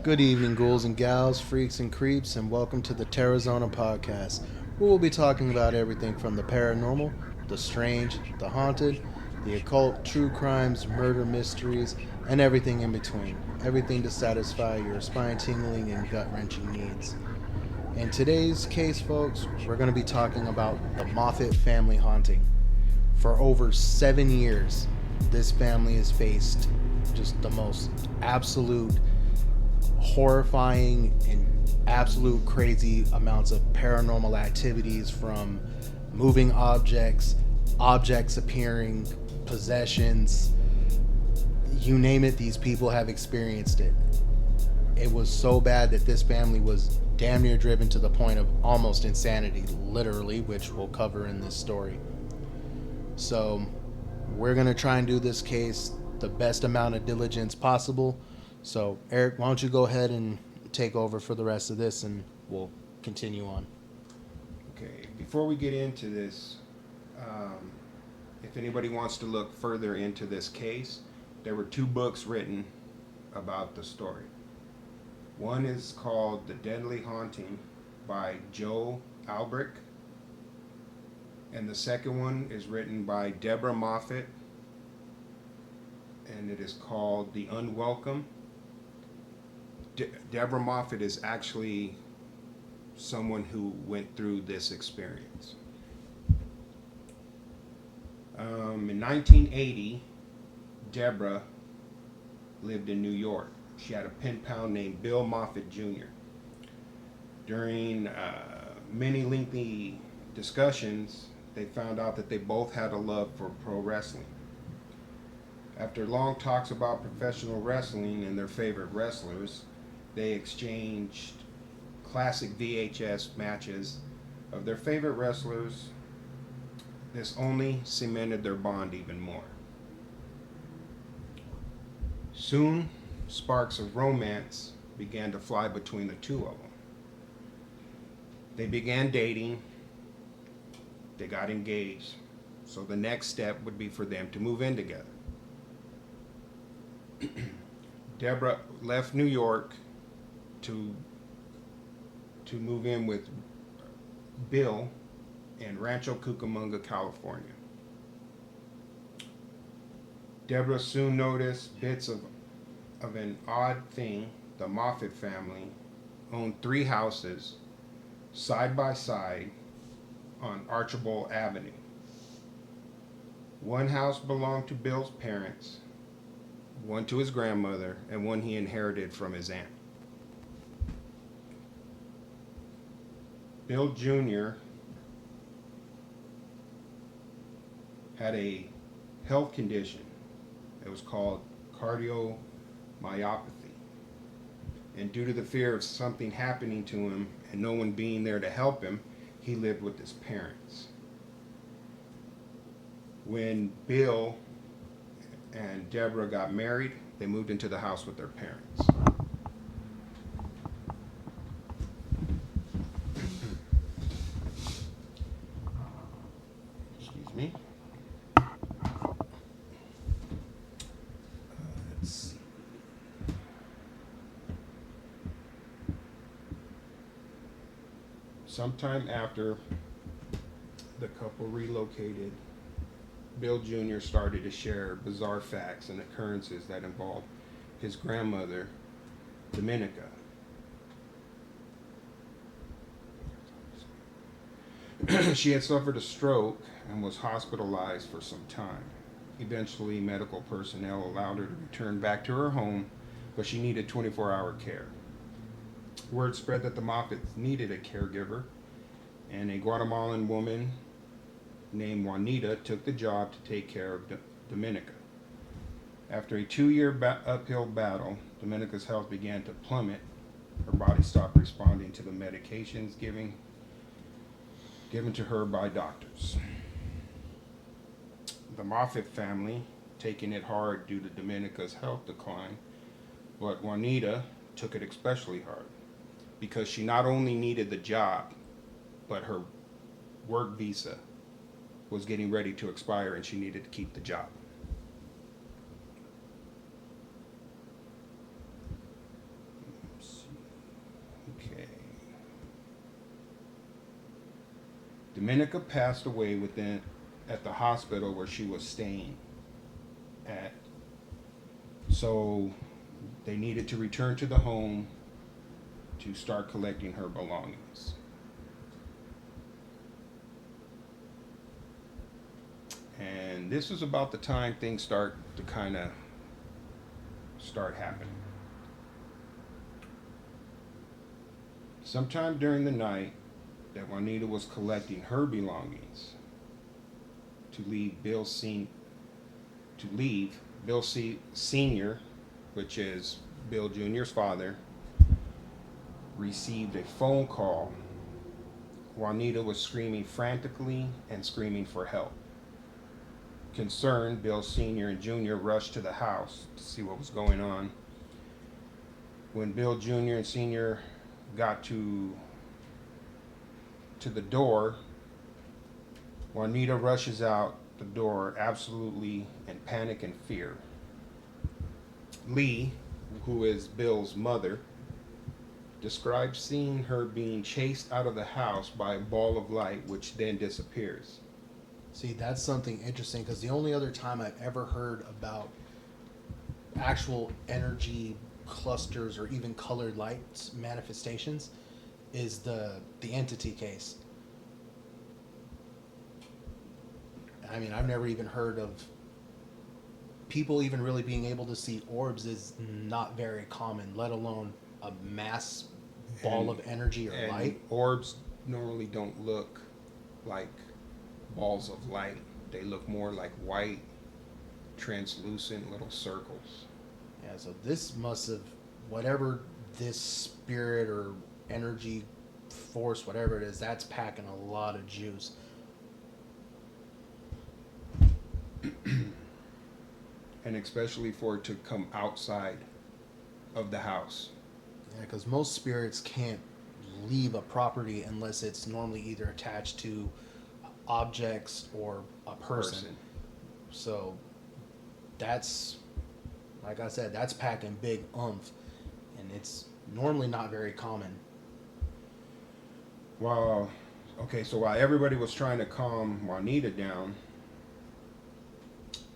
Good evening, ghouls and gals, freaks and creeps, and welcome to the Terrorized podcast, where we'll be talking about everything from the paranormal, the strange, the haunted, the occult, true crimes, murder mysteries, and everything in between. Everything to satisfy your spine tingling and gut wrenching needs. In today's case, folks, we're going to be talking about the Moffitt Family Haunting. For over 7 years, this family has faced just the most absolute horrifying and absolute crazy amounts of paranormal activities, from moving objects, objects appearing, possessions, you name it, these people have experienced it. It was so bad that this family was damn near driven to the point of almost insanity, literally, which we'll cover in this story. So, we're going to try and do this case the best amount of diligence possible. So, Eric, why don't you go ahead and take over for the rest of this, and we'll continue on. Okay, before we get into this, if anybody wants to look further into this case, there were two books written about the story. One is called The Deadly Haunting by Joe Albrick, and the second one is written by Deborah Moffitt, and it is called The Unwelcome. Deborah Moffitt is actually someone who went through this experience. In 1980, Deborah lived in New York. She had a pen pal named Bill Moffitt Jr. During many lengthy discussions, they found out that they both had a love for pro wrestling. After long talks about professional wrestling and their favorite wrestlers, they exchanged classic VHS matches of their favorite wrestlers. This only cemented their bond even more. Soon, sparks of romance began to fly between the two of them. They began dating, they got engaged, so the next step would be for them to move in together. Deborah left New York to move in with Bill in Rancho Cucamonga, California. Deborah soon noticed bits of an odd thing. The Moffitt family owned 3 houses side by side on Archibald Avenue. One house belonged to Bill's parents, one to his grandmother, and one he inherited from his aunt. Bill Jr. had a health condition. It was called cardiomyopathy. And due to the fear of something happening to him and no one being there to help him, he lived with his parents. When Bill and Deborah got married, they moved into the house with their parents. Excuse me. Let's see. Sometime after the couple relocated, Bill Jr. started to share bizarre facts and occurrences that involved his grandmother, Dominica. She had suffered a stroke and was hospitalized for some time. Eventually, medical personnel allowed her to return back to her home, but she needed 24-hour care. Word spread that the Moffitts needed a caregiver, and a Guatemalan woman named Juanita took the job to take care of Dominica. After a 2-year uphill battle, Dominica's health began to plummet. Her body stopped responding to the medications given to her by doctors. The Moffitt family, taking it hard due to Dominica's health decline, but Juanita took it especially hard because she not only needed the job, but her work visa was getting ready to expire and she needed to keep the job. Dominica passed away within at the hospital where she was staying at. So they needed to return to the home to start collecting her belongings. And this was about the time things start to kind of start happening. Sometime during the night that Juanita was collecting her belongings to leave Bill Senior, which is Bill Jr.'s father, received a phone call. Juanita was screaming frantically and screaming for help. Concerned, Bill Sr. and Jr. rushed to the house to see what was going on. When Bill Jr. and Sr. got to the door, Juanita rushes out the door absolutely in panic and fear. Lee, who is Bill's mother, describes seeing her being chased out of the house by a ball of light, which then disappears. See, that's something interesting, because the only other time I've ever heard about actual energy clusters or even colored lights manifestations is the entity case. I mean, I've never even heard of people even really being able to see orbs is not very common, let alone a mass ball of energy or light. Orbs normally don't look like balls of light. They look more like white, translucent little circles. Yeah, so this must have, whatever this spirit or energy force, whatever it is, that's packing a lot of juice. And especially for it to come outside of the house. Yeah, because most spirits can't leave a property unless it's normally either attached to objects or a person. So that's, like I said, that's packing big oomph, and it's normally not very common. Well, okay, so while everybody was trying to calm Juanita down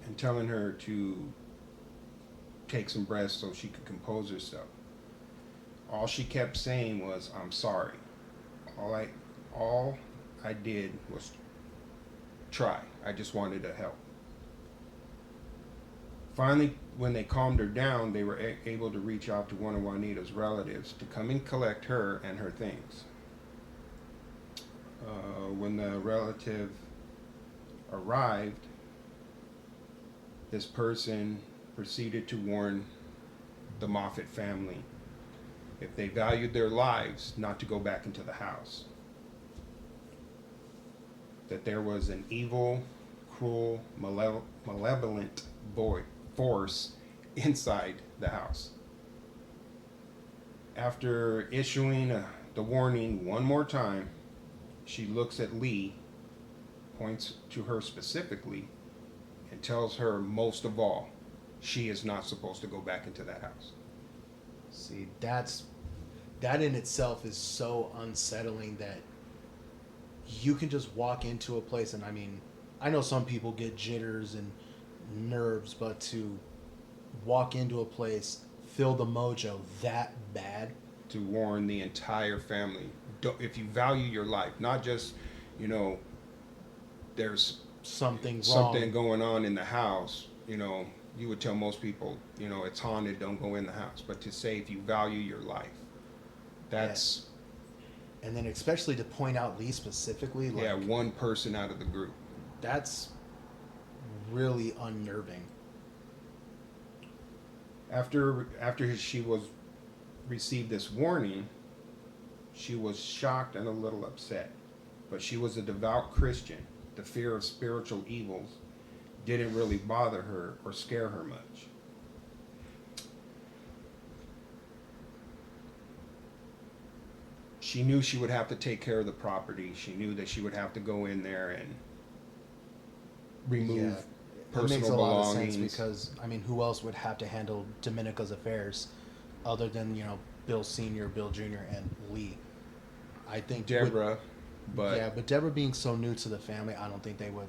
and telling her to take some breaths so she could compose herself, all she kept saying was, "I'm sorry. All I did was try. I just wanted to help." Finally, when they calmed her down, they were able to reach out to one of Juanita's relatives to come and collect her and her things. When the relative arrived, this person proceeded to warn the Moffitt family, if they valued their lives, not to go back into the house. That there was an evil, cruel, malevolent force inside the house. After issuing the warning one more time, she looks at Lee, points to her specifically, and tells her, most of all, she is not supposed to go back into that house. See, that in itself is so unsettling that you can just walk into a place, and I mean, I know some people get jitters and nerves, but to walk into a place, feel the mojo that bad. To warn the entire family, if you value your life, not just, there's something going on in the house, you would tell most people, it's haunted, don't go in the house. But to say if you value your life, that's... Yeah. And then especially to point out Lee specifically. Like, one person out of the group. That's really unnerving. After she received this warning, she was shocked and a little upset. But she was a devout Christian. The fear of spiritual evils didn't really bother her or scare her much. She knew she would have to take care of the property. She knew that she would have to go in there and remove personal belongings. It makes a lot of sense, because, I mean, who else would have to handle Dominica's affairs other than, Bill Sr., Bill Jr., and Lee? I think Deborah But Yeah, but Deborah being so new to the family, I don't think they would.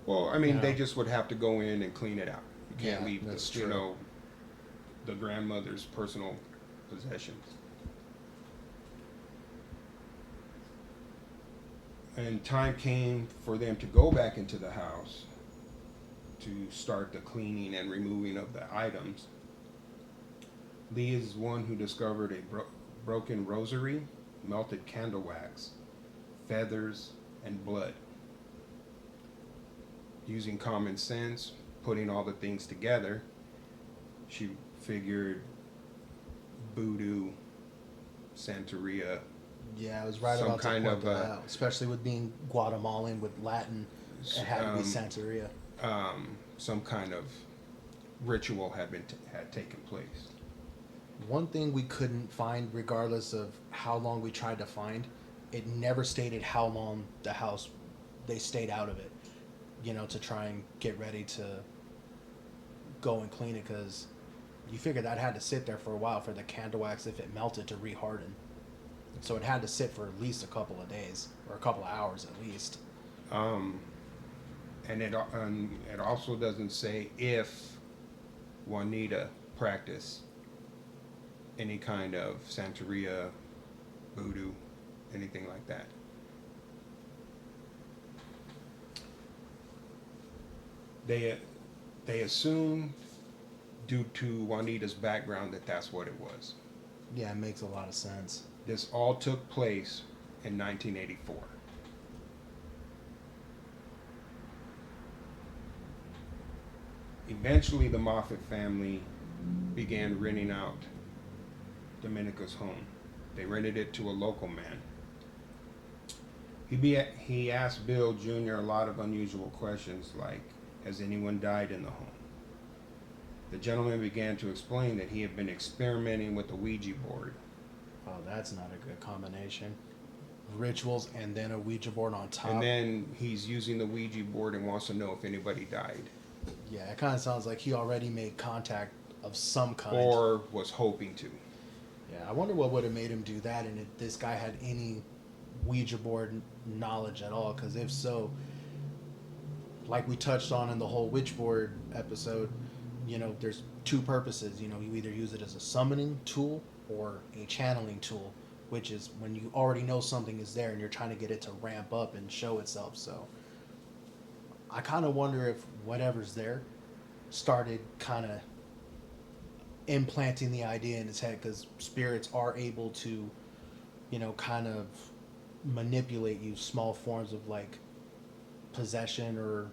well, I You mean, they know. just would have to go in and clean it out. You can't Yeah, leave that's the, you true. know, the grandmother's personal possessions. And time came for them to go back into the house to start the cleaning and removing of the items. Lee is one who discovered a broken rosary, melted candle wax, feathers, and blood. Using common sense, putting all the things together, she figured voodoo, Santeria, Yeah, I was right some about to kind point of that out. Especially with being Guatemalan with Latin, it had to be um, Santeria. some kind of ritual had taken place. One thing we couldn't find, regardless of how long we tried to find, it never stated how long the house they stayed out of it. To try and get ready to go and clean it, because you figure that had to sit there for a while for the candle wax, if it melted, to reharden. So it had to sit for at least a couple of days or a couple of hours at least. Um, and it also doesn't say if Juanita practiced any kind of Santeria, voodoo, anything like that. They they assumed, due to Juanita's background, that that's what it was. Yeah, it makes a lot of sense. This all took place in 1984. Eventually, the Moffitt family began renting out Domenica's home. They rented it to a local man. He asked Bill Jr. a lot of unusual questions like, has anyone died in the home? The gentleman began to explain that he had been experimenting with the Ouija board. Oh, that's not a good combination. Rituals and then a Ouija board on top. And then he's using the Ouija board and wants to know if anybody died. Yeah, it kind of sounds like he already made contact of some kind. Or was hoping to. Yeah, I wonder what would have made him do that, and if this guy had any Ouija board knowledge at all. Because if so, like we touched on in the whole witchboard episode, there's two purposes. You either use it as a summoning tool or a channeling tool, which is when you already know something is there and you're trying to get it to ramp up and show itself. So I kind of wonder if whatever's there started kind of implanting the idea in his head, because spirits are able to, kind of manipulate you, small forms of like possession, or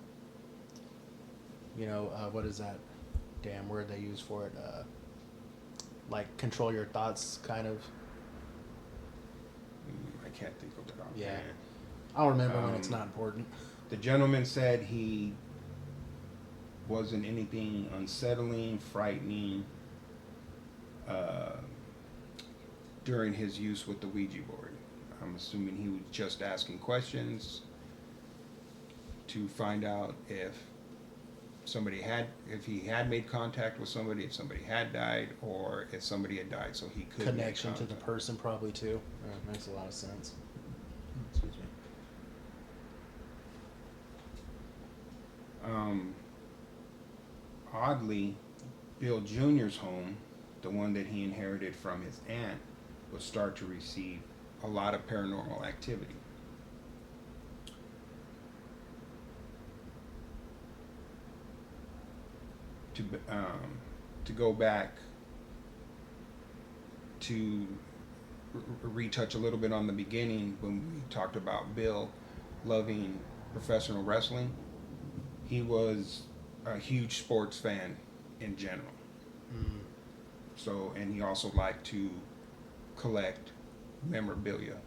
what is that damn word they use for it, like control your thoughts kind of. I can't think of it offhand. Yeah, I'll remember when it's not important. The gentleman said he wasn't anything unsettling, frightening during his use with the Ouija board. I'm assuming he was just asking questions to find out if he had made contact with somebody, if somebody had died, or if somebody had died, so he could Connection make to the person probably too. Makes a lot of sense. Excuse me. Oddly, Bill Jr.'s home, the one that he inherited from his aunt, would start to receive a lot of paranormal activity. To go back to retouch a little bit on the beginning when we talked about Bill loving professional wrestling, he was a huge sports fan in general. Mm. So, and he also liked to collect memorabilia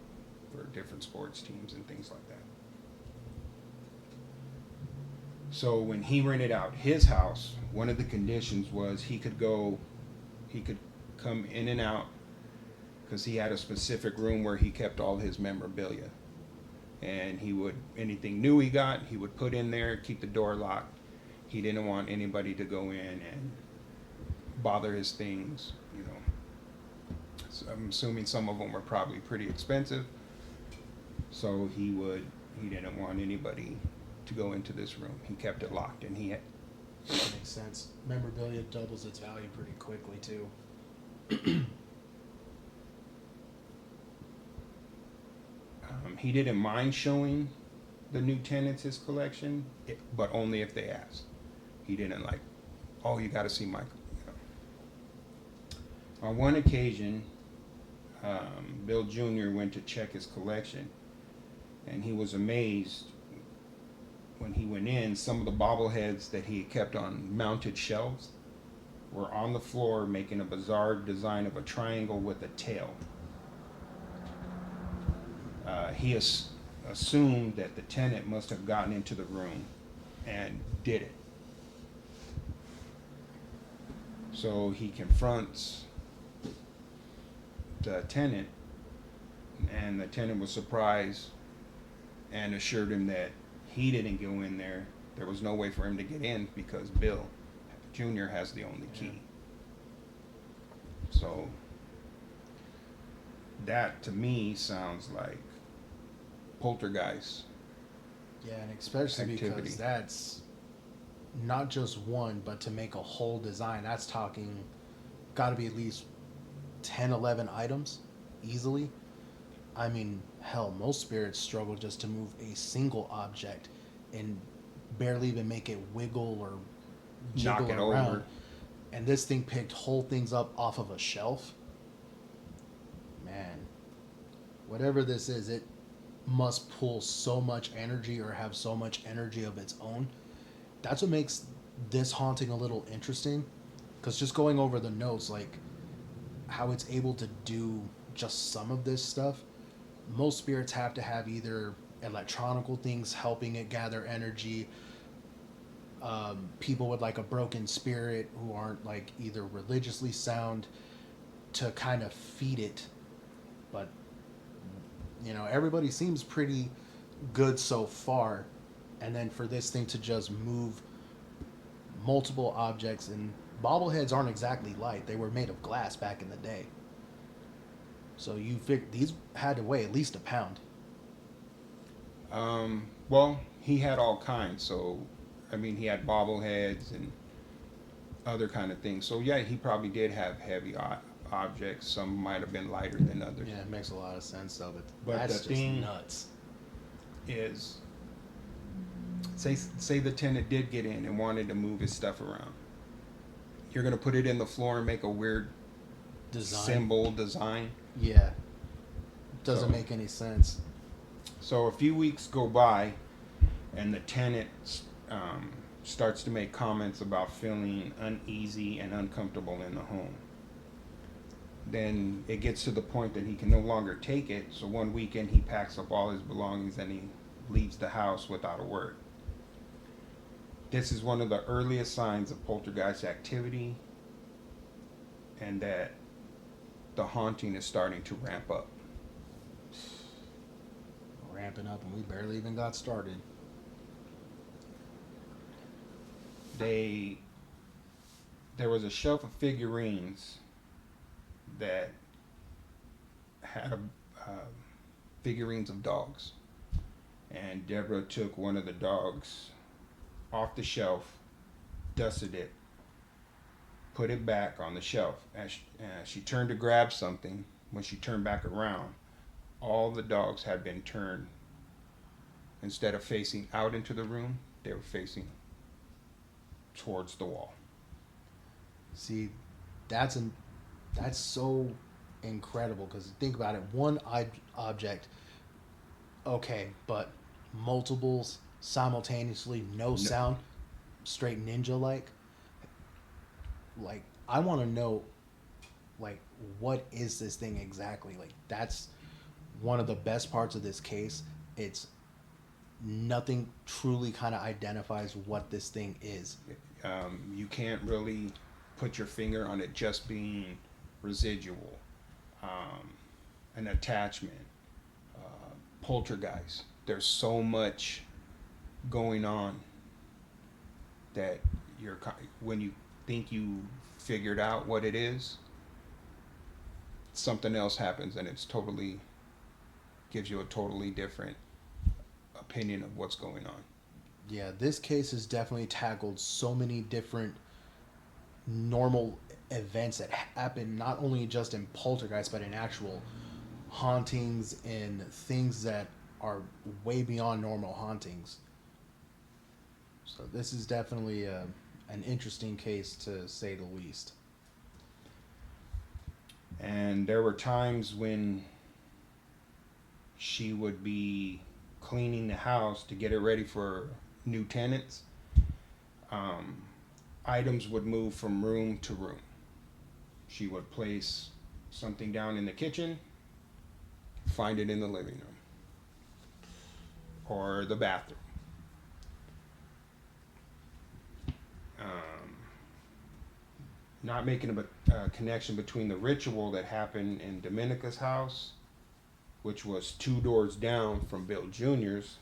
for different sports teams and things like that. So when he rented out his house, one of the conditions was he could come in and out, because he had a specific room where he kept all his memorabilia. And anything new he got, he would put in there, keep the door locked. He didn't want anybody to go in and bother his things, So I'm assuming some of them were probably pretty expensive. So he didn't want anybody to go into this room. He kept it locked, and he had, That makes sense. Memorabilia doubles its value pretty quickly too. he didn't mind showing the new tenants his collection, but only if they asked. He didn't like, oh, you got to see my. On one occasion, Bill Jr. went to check his collection, and he was amazed when he went in. Some of the bobbleheads that he had kept on mounted shelves were on the floor, making a bizarre design of a triangle with a tail. He assumed that the tenant must have gotten into the room and did it. So he confronts the tenant, and the tenant was surprised and assured him that he didn't go in there. There was no way for him to get in because Bill Jr. has the only key. So that to me sounds like poltergeist. Yeah, and especially Activity. because that's not just one, but to make a whole design, that's talking got to be at least 10, 11 items easily. I mean, hell, most spirits struggle just to move a single object and barely even make it wiggle or jiggle Knock it around. over. And this thing picked whole things up off of a shelf. Man, whatever this is, it must pull so much energy or have so much energy of its own. That's what makes this haunting a little interesting. Because just going over the notes, like how it's able to do just some of this stuff, most spirits have to have either electronical things helping it gather energy, people with like a broken spirit who aren't like either religiously sound to kind of feed it. But you know, everybody seems pretty good so far, and then for this thing to just move multiple objects, and bobbleheads aren't exactly light, they were made of glass back in the day, so you figure these had to weigh at least a pound. Well, he had all kinds. So, I mean, he had bobbleheads and other kind of things. So yeah, he probably did have heavy objects. Some might have been lighter than others. Yeah, it makes a lot of sense of it. But That's the just thing nuts. is, say the tenant did get in and wanted to move his stuff around. You're gonna put it in the floor and make a weird Design. symbol design. Yeah, doesn't So- make any sense. So a few weeks go by, and the tenant starts to make comments about feeling uneasy and uncomfortable in the home. Then it gets to the point that he can no longer take it. So one weekend he packs up all his belongings and he leaves the house without a word. This is one of the earliest signs of poltergeist activity, and that the haunting is starting to ramp up. Ramping up, and we barely even got started. There was a shelf of figurines that had figurines of dogs, and Deborah took one of the dogs off the shelf, dusted it, put it back on the shelf. As she turned to grab something, when she turned back around, all the dogs had been turned. Instead of facing out into the room, they were facing towards the wall. See, that's so incredible, because think about it, one object, okay, but multiples simultaneously, no sound, straight ninja like I want to know, like, what is this thing exactly? Like, that's one of the best parts of this case. It's nothing truly kind of identifies what this thing is. You can't really put your finger on it just being residual, an attachment, poltergeist. There's so much going on that when you think you figured out what it is, something else happens and it's totally gives you a totally different opinion of what's going on. Yeah, this case has definitely tackled so many different normal events that happen, not only just in poltergeist, but in actual hauntings and things that are way beyond normal hauntings. So this is definitely an interesting case to say the least. And there were times when she would be cleaning the house to get it ready for new tenants. Um, Items would move from room to room. She would place something down in the kitchen, find it in the living room or the bathroom. Um, Not making a connection between the ritual that happened in Dominica's house, which was 2 doors down from Bill Jr.'s,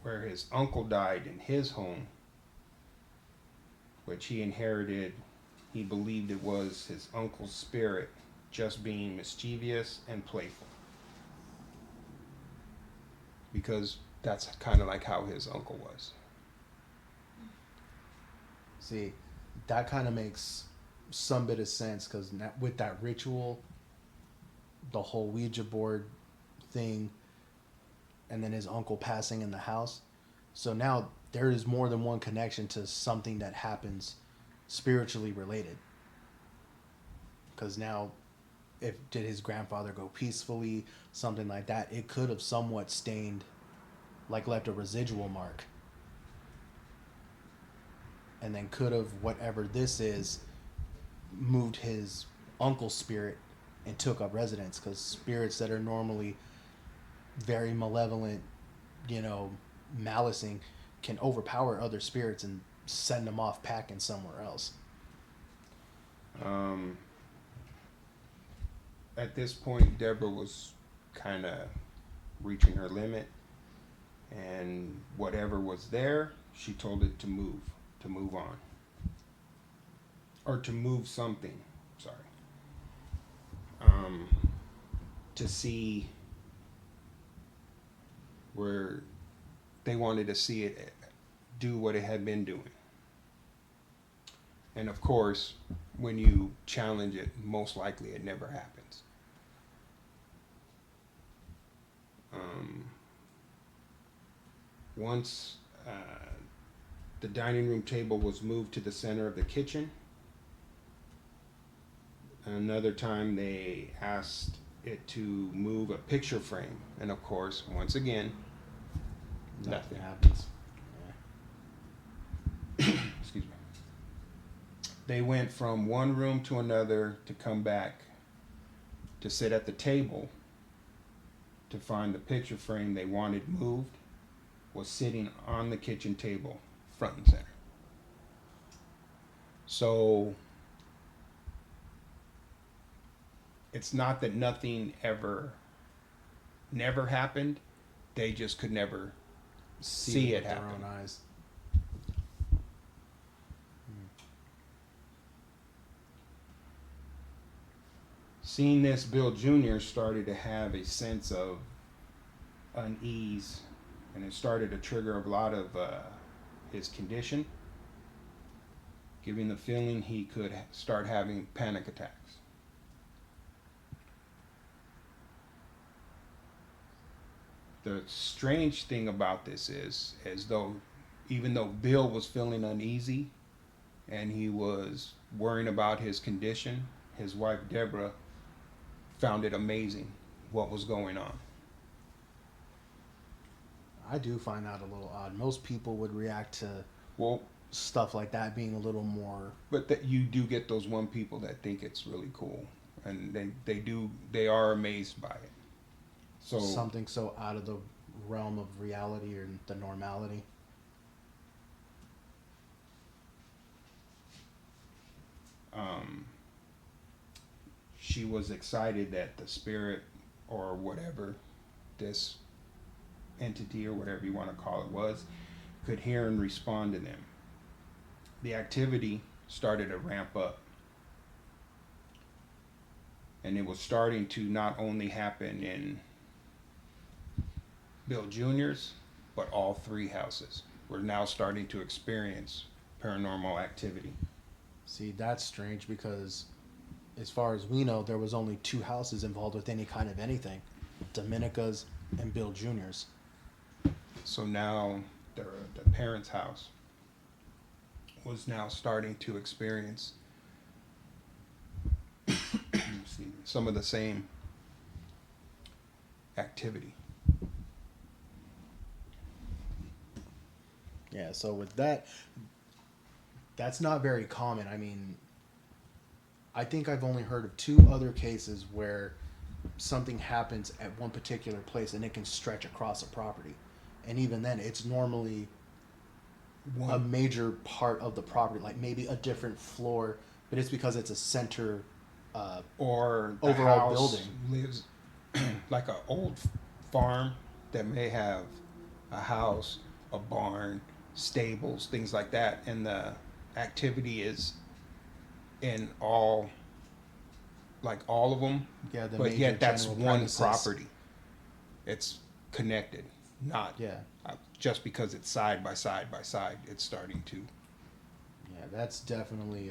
where his uncle died in his home, which he inherited. He believed it was his uncle's spirit just being mischievous and playful. Because that's kind of like how his uncle was. See, that kind of makes some bit of sense because with that ritual, the whole Ouija board thing, and then his uncle passing in the house. So now there is more than one connection to something that happens spiritually related. Because now, if did his grandfather go peacefully, something like that, it could have somewhat stained, like left a residual mark. And then could have, whatever this is, moved his uncle's spirit and took up residence. Because spirits that are normally very malevolent, malicing, can overpower other spirits and send them off packing somewhere else. At this point, Deborah was kind of reaching her limit, and whatever was there, she told it to move on, or to move something. Sorry. To see where they wanted to see it do what it had been doing. And of course, when you challenge it, most likely it never happens. Once the dining room table was moved to the center of the kitchen, another time they asked it to move a picture frame, and of course, once again, nothing happens. Excuse me. They went from one room to another to come back to sit at the table to find the picture frame they wanted moved was sitting on the kitchen table, front and center. So it's not that nothing never happened. They just could never see it happen. With their own eyes. Seeing this, Bill Jr. started to have a sense of unease, and it started to trigger a lot of his condition, giving the feeling he could start having panic attacks. The strange thing about this is, even though Bill was feeling uneasy and he was worrying about his condition, his wife Deborah found it amazing what was going on. I do find that a little odd. Most people would react to Well, stuff like that being a little more. but that you do get those one people that think it's really cool, and they are amazed by it. So Something so out of the realm of reality or the normality. She was excited that the spirit, or whatever this entity or whatever you want to call it was, could hear and respond to them. The activity started to ramp up, And it was starting to not only happen in Bill Jr.'s, but all three houses were now starting to experience paranormal activity. See, that's strange because, as far as we know, there was only two houses involved with any kind of anything, Dominica's and Bill Jr.'s. So now the parents' house was now starting to experience some of the same activity. Yeah, so with that, that's not very common. I mean, I think I've only heard of two other cases where something happens at one particular place and it can stretch across a property. And even then, it's normally a major part of the property, like maybe a different floor, but it's because it's a center or the overall house building. lives like an old farm that may have a house, a barn, stables, things like that, and the activity is in all of them. Yeah, the But major yet that's general one premises. property. It's connected, not Yeah, just because it's side by side by side. It's starting to. yeah, that's definitely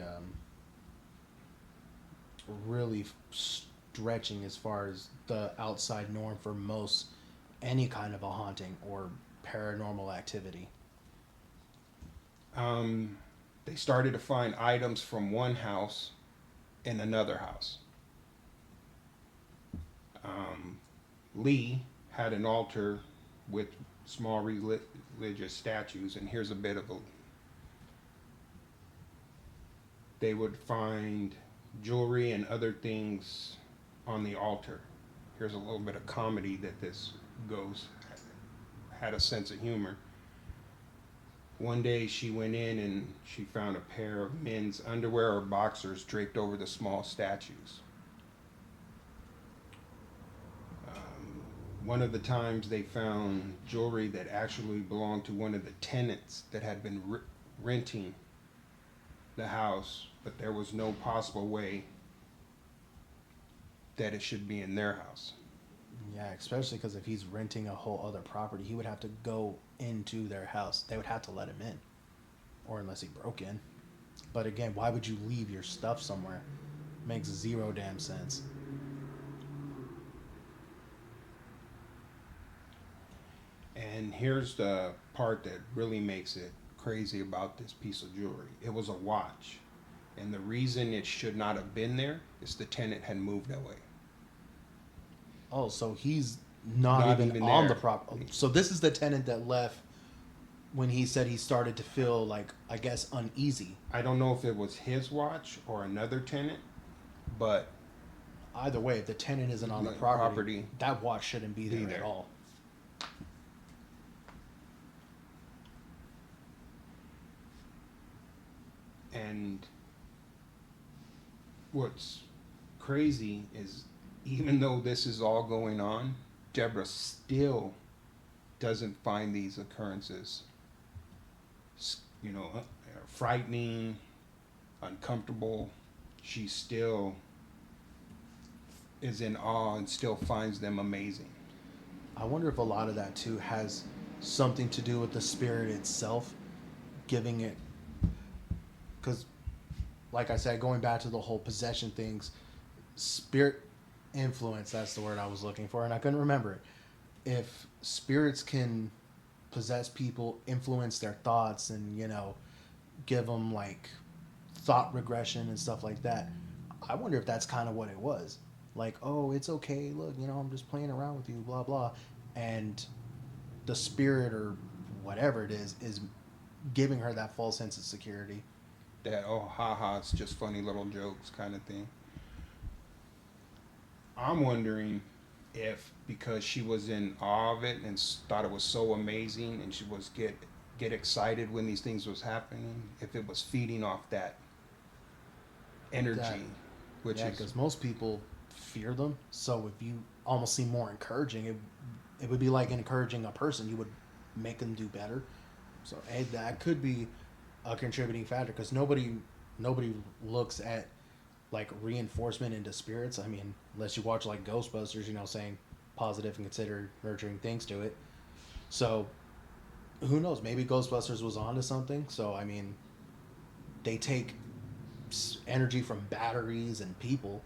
really stretching as far as the outside norm for most any kind of a haunting or paranormal activity. They started to find items from one house in another house. Lee had an altar with small religious statues, and here's a bit of a. They would find jewelry and other things on the altar. Here's a little bit of comedy that this ghost had a sense of humor. One day she went in and she found a pair of men's underwear or boxers draped over the small statues. One of the times they found jewelry that actually belonged to one of the tenants that had been renting the house, but there was no possible way that it should be in their house. Yeah, especially because if he's renting a whole other property, he would have to go into their house. They would have to let him in, or unless he broke in. But again, why would you leave your stuff somewhere? Makes zero damn sense. And here's the part that really makes it crazy about this piece of jewelry. It was a watch. And the reason it should not have been there is the tenant had moved away. Oh, so he's not, Not even even on there. the property. So this is the tenant that left when he said he started to feel like, I guess, uneasy. I don't know if it was his watch or another tenant, but Either way, if the tenant isn't on the Like property, that watch shouldn't be there at there. all. And what's crazy is even though this is all going on, Deborah still doesn't find these occurrences, frightening, uncomfortable. She still is in awe and still finds them amazing. I wonder if a lot of that too has something to do with the spirit itself giving it, because like I said, going back to the whole possession things, spirit influence, that's the word I was looking for and I couldn't remember it. If spirits can possess people, influence their thoughts, and give them like thought regression and stuff like that, I wonder if that's kind of what it was. Like, oh, it's okay, look, I'm just playing around with you, blah blah, and the spirit or whatever it is giving her that false sense of security. That, oh, haha, it's just funny little jokes kind of thing. I'm wondering if because she was in awe of it and thought it was so amazing and she was get excited when these things was happening, if it was feeding off that energy, which Yeah, is because most people fear them. So if you almost seem more encouraging, it would be like encouraging a person. You would make them do better. So that could be a contributing factor because nobody looks at like reinforcement into spirits. I mean, unless you watch like Ghostbusters, saying positive and consider nurturing things to it. So who knows? Maybe Ghostbusters was onto something. So I mean, they take energy from batteries and people.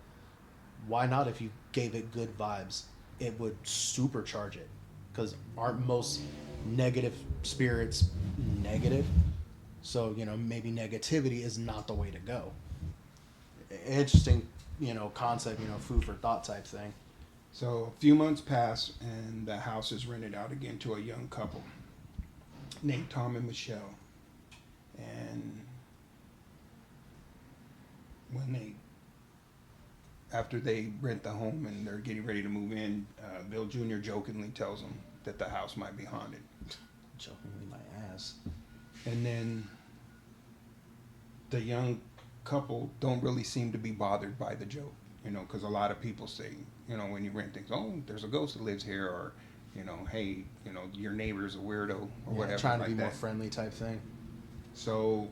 Why not? If you gave it good vibes, it would supercharge it. Because aren't most negative spirits negative? So maybe negativity is not the way to go. Interesting, concept. Food for thought type thing. So a few months pass, and the house is rented out again to a young couple named Tom and Michelle. And when after they rent the home and they're getting ready to move in, Bill Jr. jokingly tells them that the house might be haunted. Jokingly, my ass. And then the young couple don't really seem to be bothered by the joke, because a lot of people say, when you rent things, oh, there's a ghost that lives here, or, hey, your neighbor's a weirdo, or whatever. Trying to be more friendly type thing. So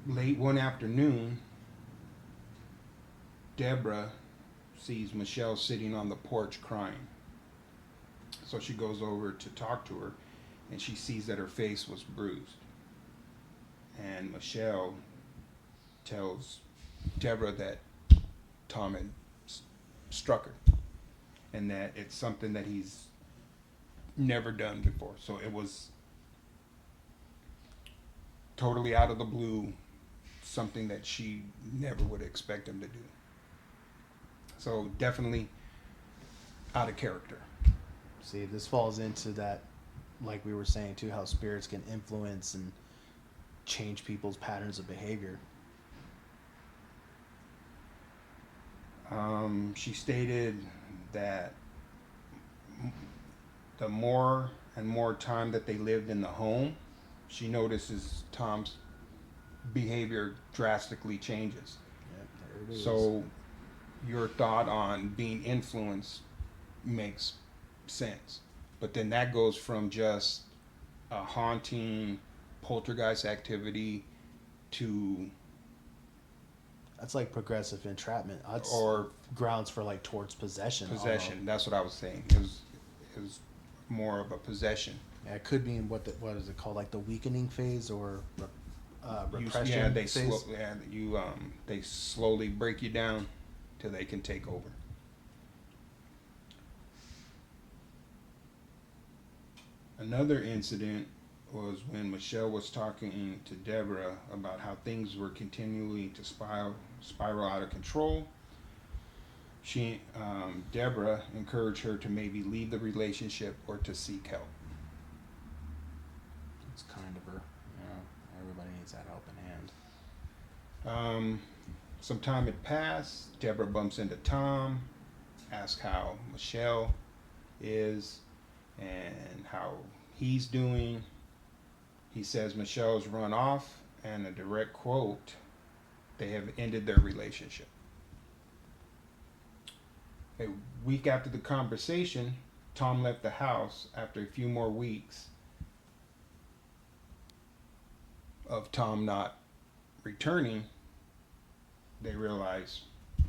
late one afternoon, Deborah sees Michelle sitting on the porch crying. So she goes over to talk to her, and she sees that her face was bruised. And Michelle tells Deborah that Tom had struck her, and that it's something that he's never done before. So it was totally out of the blue, something that she never would expect him to do. So definitely out of character. See, this falls into that, like we were saying too, how spirits can influence and change people's patterns of behavior. She stated that the more and more time that they lived in the home, she notices Tom's behavior drastically changes. Yep, there it is. So your thought on being influenced makes sense. But then that goes from just a haunting, poltergeist activity to... That's like progressive entrapment. That's or grounds for like towards possession. Possession. That's what I was saying. It was more of a possession. Yeah, it could be in what is it called, like the weakening phase or repression phase. They slowly break you down till they can take over. Another incident was when Michelle was talking to Deborah about how things were continually to spiral out of control. Deborah encouraged her to maybe leave the relationship or to seek help. It's kind of her. Everybody needs that help in hand. Some time had passed. Deborah bumps into Tom, asks how Michelle is and how he's doing. He says Michelle's run off, and a direct quote, they have ended their relationship. A week after the conversation, Tom left the house. After a few more weeks of Tom not returning, they realize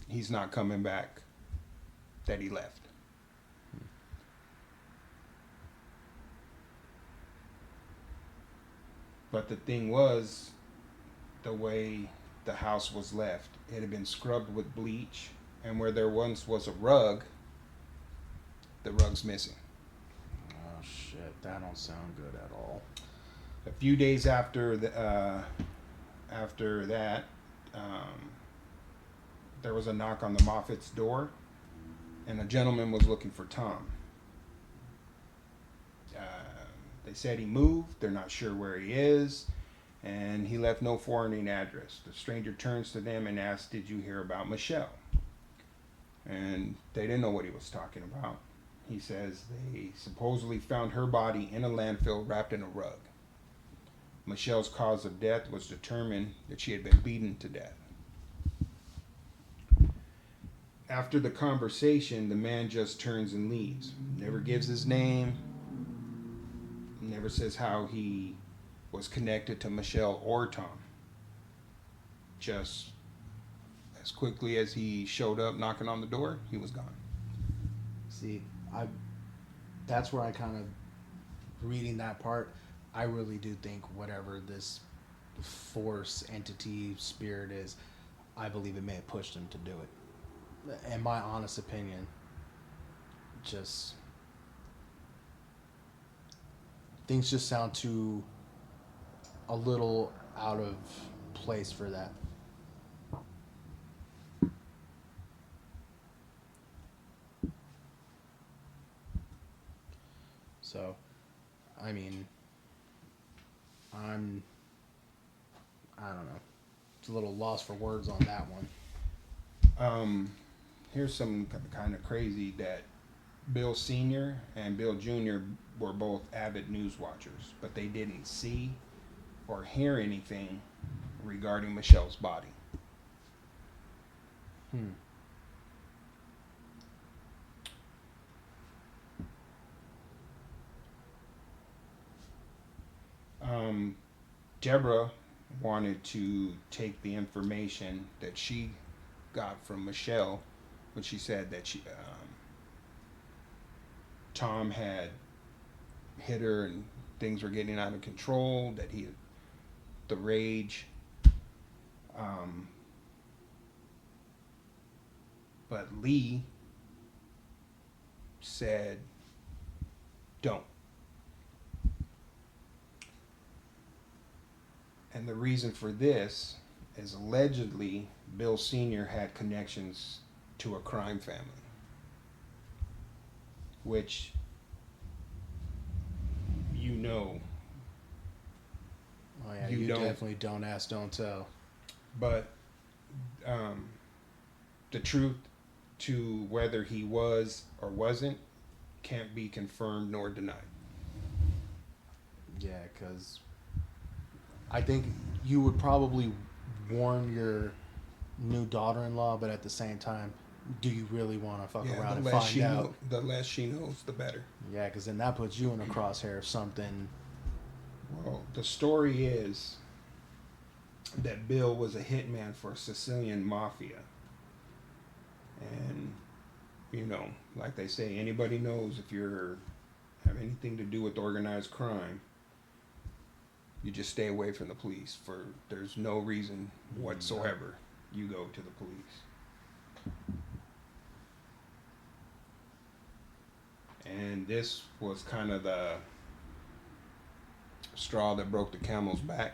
he's not coming back, that he left. But the thing was, the way the house was left, it had been scrubbed with bleach, and where there once was a rug, the rug's missing. Oh shit, that don't sound good at all. A few days after that, there was a knock on the Moffitt's door, and a gentleman was looking for Tom. They said he moved, they're not sure where he is, and he left no forwarding address. The stranger turns to them and asks, "Did you hear about Michelle?" And they didn't know what he was talking about. He says they supposedly found her body in a landfill wrapped in a rug. Michelle's cause of death was determined that she had been beaten to death. After the conversation, the man just turns and leaves. Never gives his name, never says how he was connected to Michelle or Tom. Just As quickly as he showed up knocking on the door, he was gone. See, I that's where I kind of reading that part. I really do think whatever this force, entity, spirit is, I believe it may have pushed him to do it. In my honest opinion, just things just sound too a little out of place for that. So, I mean, I'm I don't know. It's a little lost for words on that one. Um, Here's some kind of crazy that Bill Sr. and Bill Jr. were both avid news watchers, but they didn't see or hear anything regarding Michelle's body. Hmm. Um, Deborah wanted to take the information that she got from Michelle when she said that Tom had hit her and things were getting out of control, that he had the rage. Um, but Lee said, don't. And the reason for this is allegedly Bill Sr. had connections to a crime family, which you know. Oh yeah, you definitely don't ask, don't tell. But um, the truth to whether he was or wasn't can't be confirmed nor denied. Yeah, because I think you would probably warn your new daughter-in-law, but at the same time, do you really want to fuck around and find out? The less she knows, the better. Yeah, because then that puts you in a crosshair of something. Well, the story is that Bill was a hitman for Sicilian mafia. And, you know, like they say, anybody knows if you're have anything to do with organized crime, you just stay away from the police. For there's no reason whatsoever you go to the police. And this was kind of the straw that broke the camel's back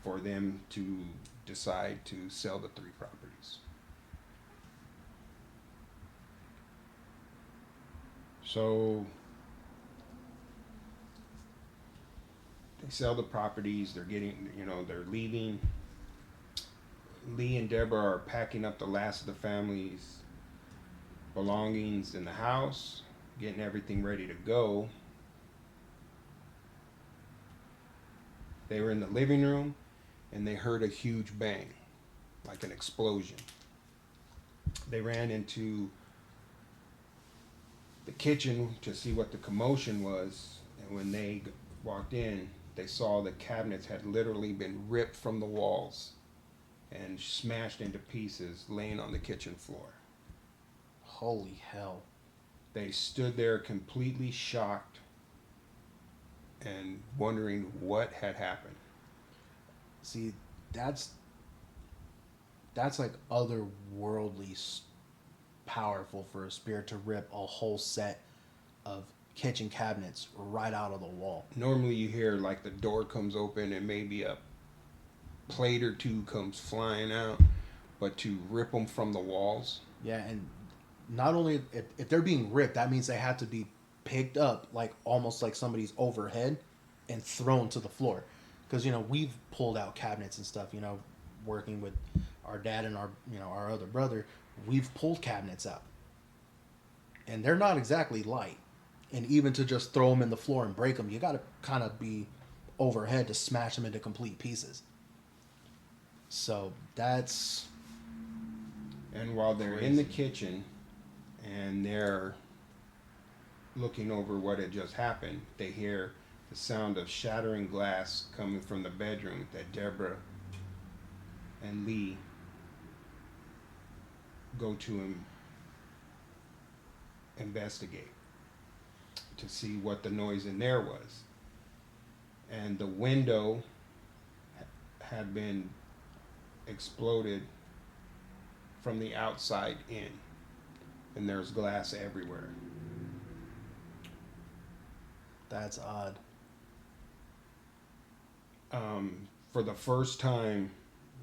for them to decide to sell the 3 properties. So they sell the properties, they're getting, they're leaving. Lee and Deborah are packing up the last of the family's belongings in the house, getting everything ready to go. They were in the living room and they heard a huge bang, like an explosion. They ran into the kitchen to see what the commotion was, and when they walked in, they saw the cabinets had literally been ripped from the walls and smashed into pieces, laying on the kitchen floor. Holy hell. They stood there completely shocked and wondering what had happened. See, that's like otherworldly powerful for a spirit to rip a whole set of kitchen cabinets right out of the wall. Normally you hear like the door comes open and maybe a plate or 2 comes flying out, but to rip them from the walls. Yeah, and not only if they're being ripped, that means they have to be picked up like almost like somebody's overhead and thrown to the floor. Because we've pulled out cabinets and stuff. Working with our dad and our other brother, we've pulled cabinets out, and they're not exactly light. And even to just throw them in the floor and break them, you got to kind of be overhead to smash them into complete pieces. So that's. And while they're crazy. in the kitchen and they're looking over what had just happened, they hear the sound of shattering glass coming from the bedroom that Deborah and Lee go to investigate to see what the noise in there was. And the window had been exploded from the outside in, and there's glass everywhere. That's odd. For the first time,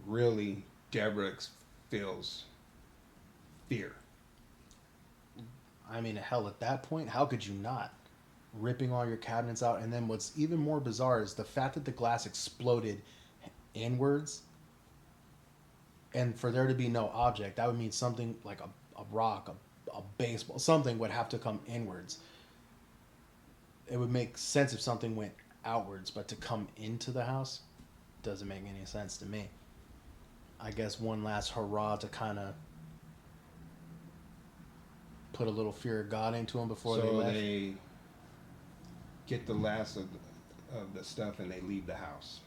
really, Deborah feels fear. I mean, hell, at that point, how could you not? Ripping all your cabinets out, and then what's even more bizarre is the fact that the glass exploded inwards, and for there to be no object, that would mean something like a rock, a baseball, something would have to come inwards. It would make sense if something went outwards, but to come into the house doesn't make any sense to me. I guess one last hurrah to kind of put a little fear of God into them before they So left. they get the last of the stuff and they leave the house.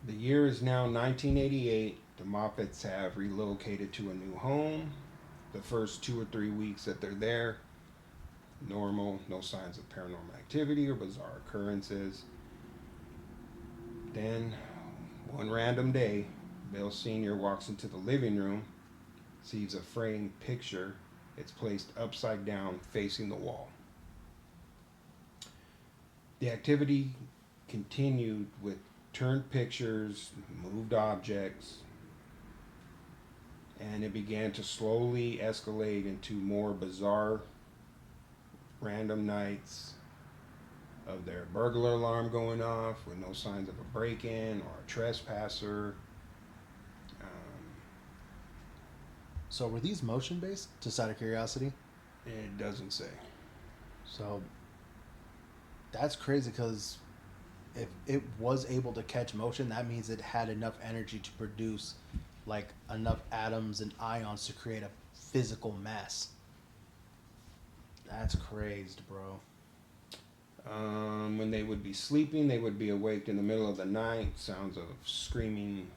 The year is now 1988. The Moffitts have relocated to a new home. The first 2 or 3 weeks that they're there, normal, no signs of paranormal activity or bizarre occurrences. Then, one random day, Bill Sr. walks into the living room, sees a framed picture. It's placed upside down, facing the wall. The activity continued with turned pictures, moved objects, and it began to slowly escalate into more bizarre random nights of their burglar alarm going off with no signs of a break-in or a trespasser. So were these motion based? Just out of curiosity. It doesn't say. So that's crazy because if it was able to catch motion, that means it had enough energy to produce like enough atoms and ions to create a physical mass. That's crazed, bro. When they would be sleeping, they would be awake in the middle of the night. Sounds of screaming,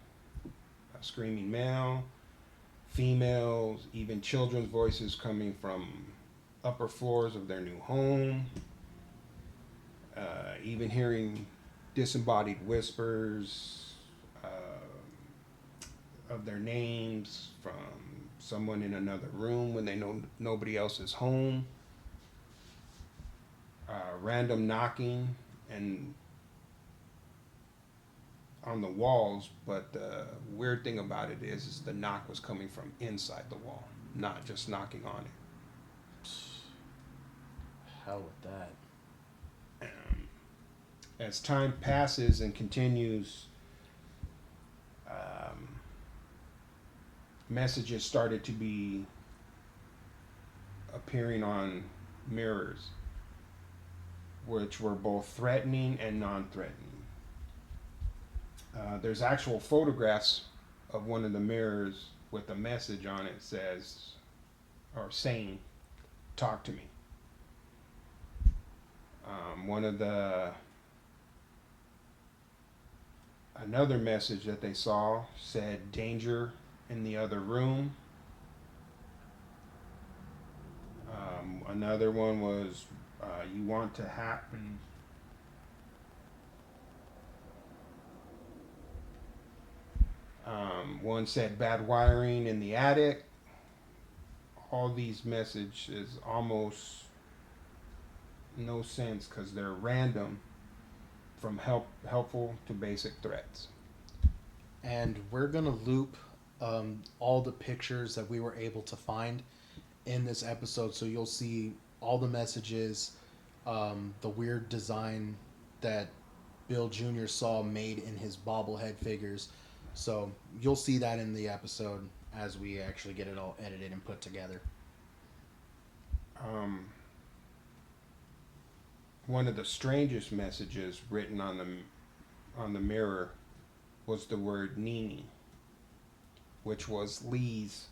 a screaming male, females, even children's voices coming from upper floors of their new home. Even hearing disembodied whispers of their names from someone in another room when they know nobody else is home. Random knocking and on the walls, but the weird thing about it is the knock was coming from inside the wall, not just knocking on it. Hell with that. As time passes and continues, messages started to be appearing on mirrors, which were both threatening and non-threatening. There's actual photographs of one of the mirrors with a message on it saying, "Talk to me." Another message that they saw said, "Danger in the other room." Another one was, "You want to happen." One said, "Bad wiring in the attic." All these messages almost no sense because they're random, from helpful to basic threats. And we're gonna loop all the pictures that we were able to find in this episode, so you'll see all the messages, the weird design that Bill Jr. saw made in his bobblehead figures. So you'll see that in the episode as we actually get it all edited and put together. One of the strangest messages written on the mirror was the word Nini, which was Lee's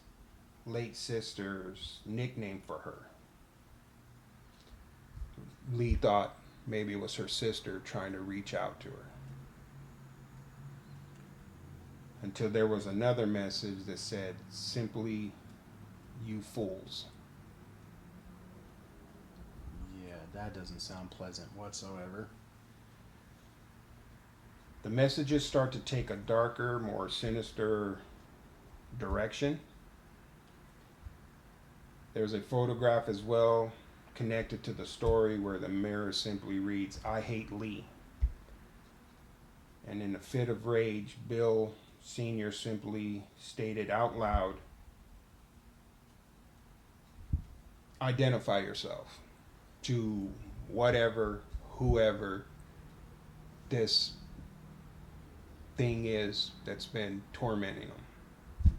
late sister's nickname for her. Lee thought Maybe it was her sister trying to reach out to her. Until there was another message that said, simply, you fools. Yeah, that doesn't sound pleasant whatsoever. The messages start to take a darker, more sinister direction. There's a photograph as well connected to the story where the mirror simply reads, I hate Lee. And in a fit of rage, Bill Sr. simply stated out loud, identify yourself to whatever, whoever this thing is that's been tormenting him.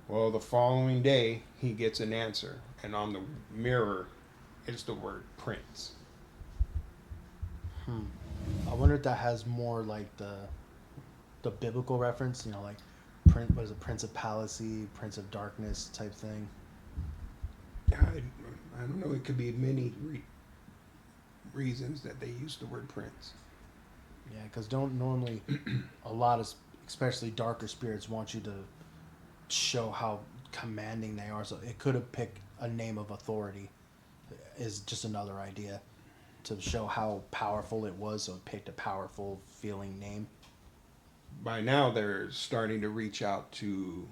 Well, the following day, he gets an answer, and on the mirror, it's the word Prince. I wonder if that has more like the biblical reference, you know, like what is it, Prince of Palace, Prince of Darkness type thing. I don't know. It could be many reasons that they use the word Prince. Yeah, because don't normally a lot of especially darker spirits want you to show how commanding they are. So it could have picked a name of authority. Is just another idea to show how powerful it was. So it picked a powerful feeling name. By now, they're starting to reach out to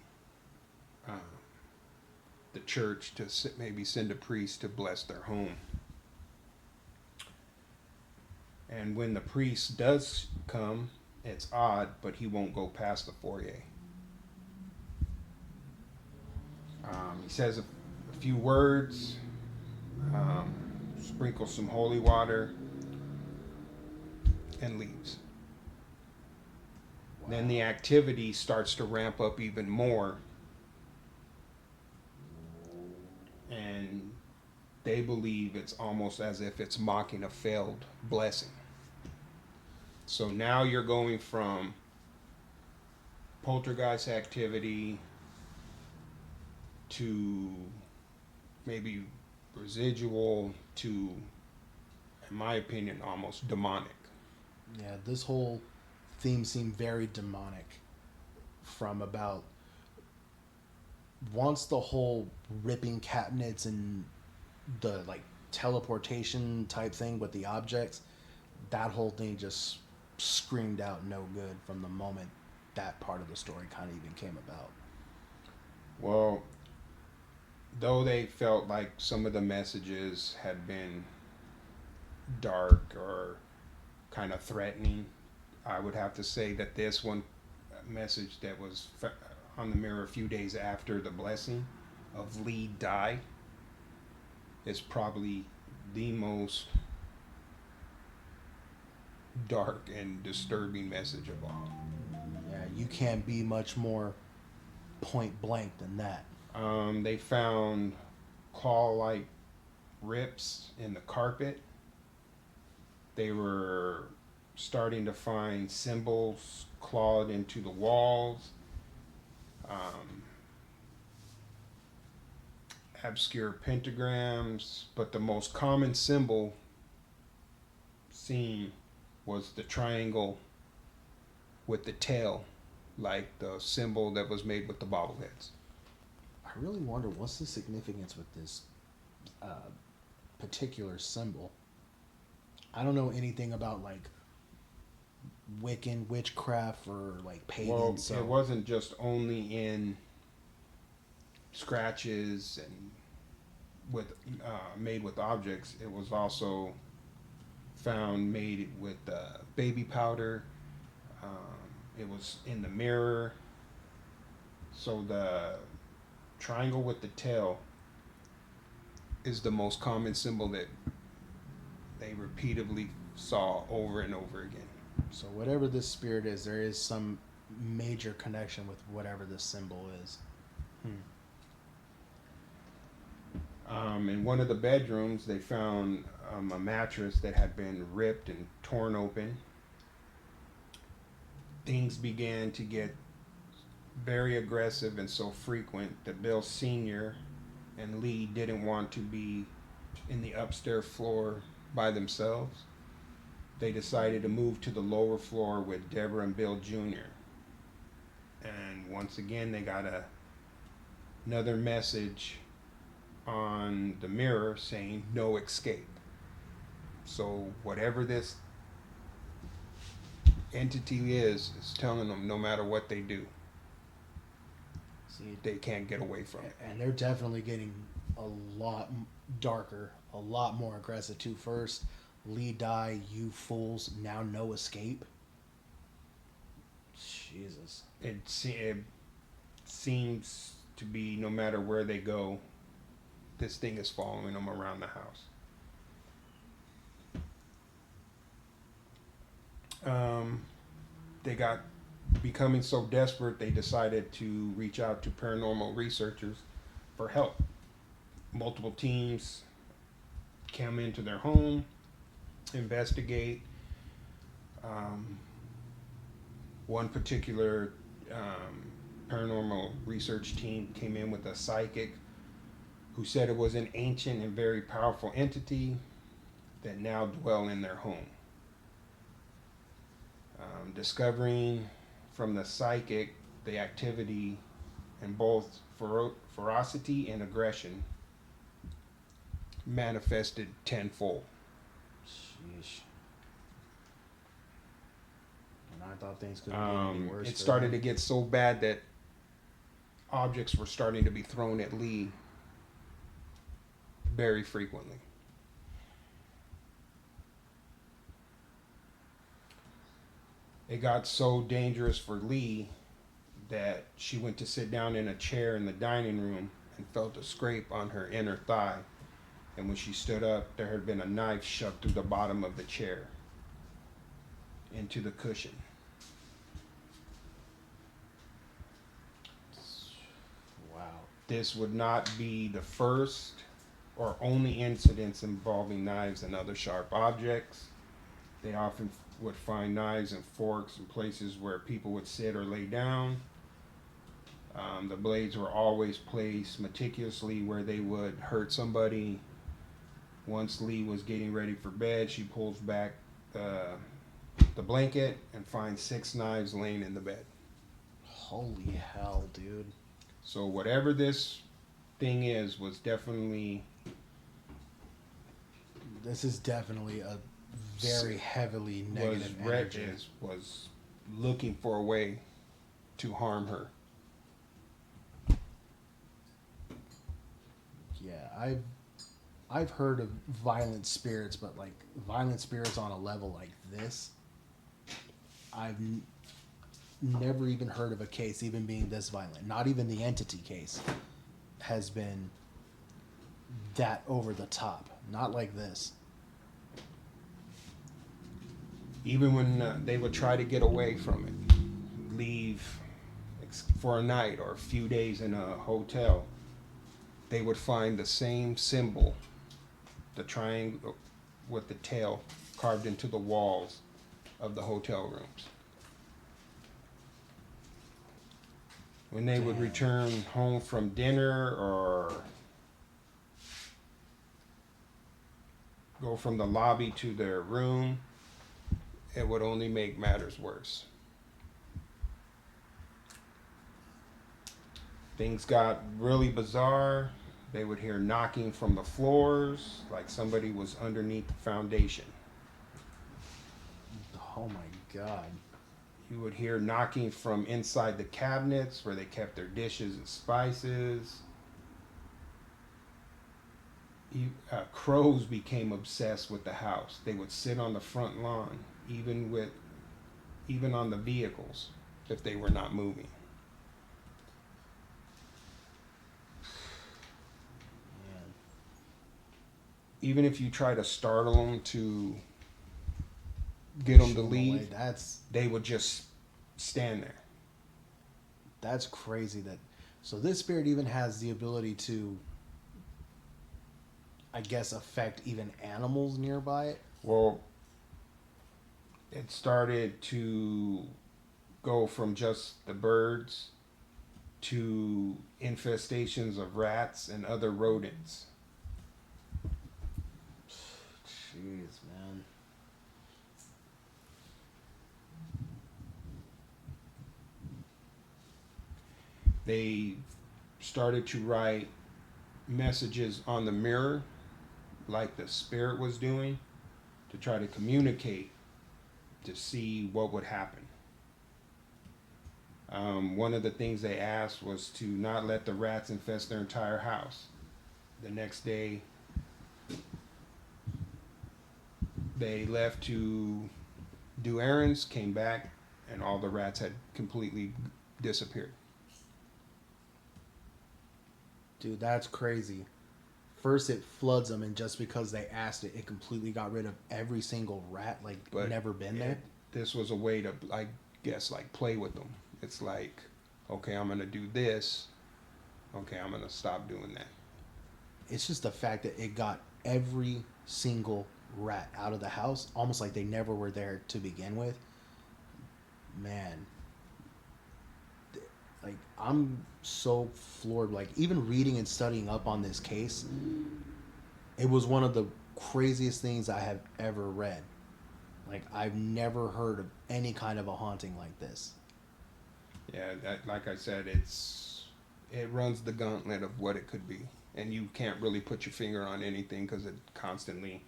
the church to maybe send a priest to bless their home. And when the priest does come, it's odd, but he won't go past the foyer. He says a few words, sprinkles some holy water, and leaves. Wow. Then the activity starts to ramp up even more. And they believe it's almost as if it's mocking a failed blessing. So now you're going from poltergeist activity to maybe residual to, in my opinion, almost demonic. Yeah, this whole theme seemed very demonic from about once the whole ripping cabinets and the like teleportation type thing with the objects, that whole thing just screamed out no good from the moment that part of the story kind of even came about. Well, though they felt like some of the messages had been dark or kind of threatening, I would have to say that this one message that was on the mirror a few days after the blessing of Lee die is probably the most dark and disturbing message of all. Yeah, you can't be much more point blank than that. They found claw-like rips in the carpet. They were starting to find symbols clawed into the walls. Obscure pentagrams, but the most common symbol seen was the triangle with the tail, like the symbol that was made with the bobbleheads. I really wonder what's the significance with this particular symbol. I don't know anything about like Wiccan, witchcraft, or like pagan. Well, so it wasn't just only in scratches and with made with objects. It was also found made with baby powder. It was in the mirror. So the triangle with the tail is the most common symbol that they repeatedly saw over and over again. So whatever this spirit is, there is some major connection with whatever this symbol is. In one of the bedrooms, they found a mattress that had been ripped and torn open. Things began to get very aggressive and so frequent that Bill Sr. and Lee didn't want to be in the upstairs floor by themselves. They decided to move to the lower floor with Deborah and Bill Jr. And once again, they got another message on the mirror saying no escape. So whatever this entity is telling them no matter what they do, See, they can't get away from it. and they're definitely getting a lot darker, a lot more aggressive too. First, Lee die, you fools. Now no escape. Jesus. It seems to be no matter where they go, this thing is following them around the house. They got becoming so desperate, they decided to reach out to paranormal researchers for help. Multiple teams come into their home, investigate. One particular paranormal research team came in with a psychic who said it was an ancient and very powerful entity that now dwell in their home. Discovering from the psychic the activity in both ferocity and aggression manifested tenfold. Sheesh. And I thought things could be worse. It started to get so bad that objects were starting to be thrown at Lee very frequently. It got so dangerous for Lee that she went to sit down in a chair in the dining room and felt a scrape on her inner thigh. And when she stood up, there had been a knife shoved through the bottom of the chair into the cushion. Wow. This would not be the first or only incidents involving knives and other sharp objects. They often would find knives and forks in places where people would sit or lay down. The blades were always placed meticulously where they would hurt somebody. Once Lee was getting ready for bed, she pulls back the blanket and finds 6 knives laying in the bed. Holy hell, dude. So whatever this thing is was definitely... This is definitely a very heavily negative energy. Was looking for a way to harm her. Yeah, I've heard of violent spirits, but like violent spirits on a level like this, I've never even heard of a case even being this violent. Not even the entity case has been that over the top. Not like this. Even when they would try to get away from it, leave for a night or a few days in a hotel, they would find the same symbol, the triangle with the tail carved into the walls of the hotel rooms. When they would return home from dinner or go from the lobby to their room, it would only make matters worse. Things got really bizarre. They would hear knocking from the floors, like somebody was underneath the foundation. Oh my God. You would hear knocking from inside the cabinets where they kept their dishes and spices. Crows became obsessed with the house. They would sit on the front lawn, even on the vehicles, if they were not moving. Man. Even if you try to startle them to get them to leave, they would just stand there. That's crazy. So this spirit even has the ability to, I guess, affect even animals nearby it. Well, it started to go from just the birds to infestations of rats and other rodents. Jeez, man. They started to write messages on the mirror, like the spirit was doing, to try to communicate to see what would happen. One of the things they asked was to not let the rats infest their entire house. The next day, they left to do errands, came back, and all the rats had completely disappeared. Dude, that's crazy. First, it floods them, and just because they asked it, it completely got rid of every single rat, like, But never been there. this was a way to, I guess, like play with them. It's like, okay, I'm gonna do this. Okay, I'm gonna stop doing that. It's just the fact that it got every single rat out of the house, almost like they never were there to begin with. Man, like, I'm so floored. Like, even reading and studying up on this case, it was one of the craziest things I have ever read. Like, I've never heard of any kind of a haunting like this. Yeah, that, like I said, it runs the gauntlet of what it could be, and you can't really put your finger on anything because it constantly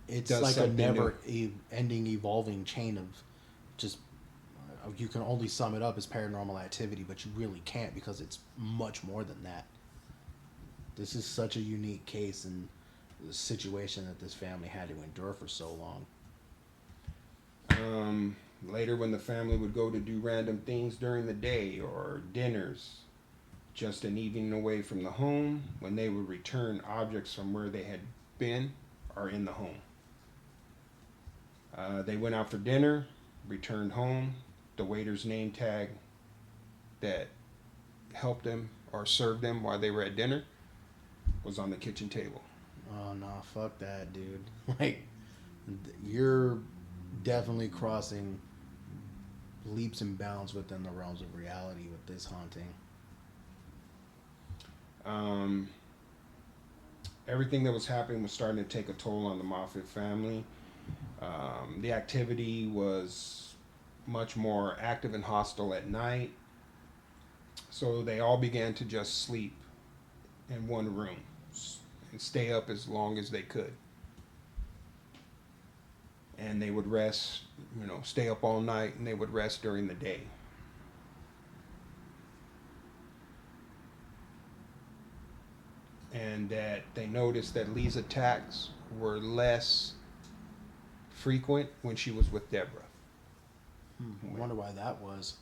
It's does like a something never new. ending evolving chain of just, you can only sum it up as paranormal activity, but you really can't, because it's much more than that. This is such a unique case and the situation that this family had to endure for so long. Later, when the family would go to do random things during the day or dinners, just an evening away from the home, when they would return objects from where they had been or in the home. They went out for dinner, returned home. The waiter's name tag that helped them or served them while they were at dinner was on the kitchen table. Oh no, fuck that, dude. Like, you're definitely crossing leaps and bounds within the realms of reality with this haunting. Um, Everything that was happening was starting to take a toll on the Moffitt family. The activity was much more active and hostile at night, so they all began to just sleep in one room and stay up as long as they could. And they would rest, stay up all night, and they would rest during the day. And that they noticed that Lee's attacks were less frequent when she was with Deborah. I wonder why that was.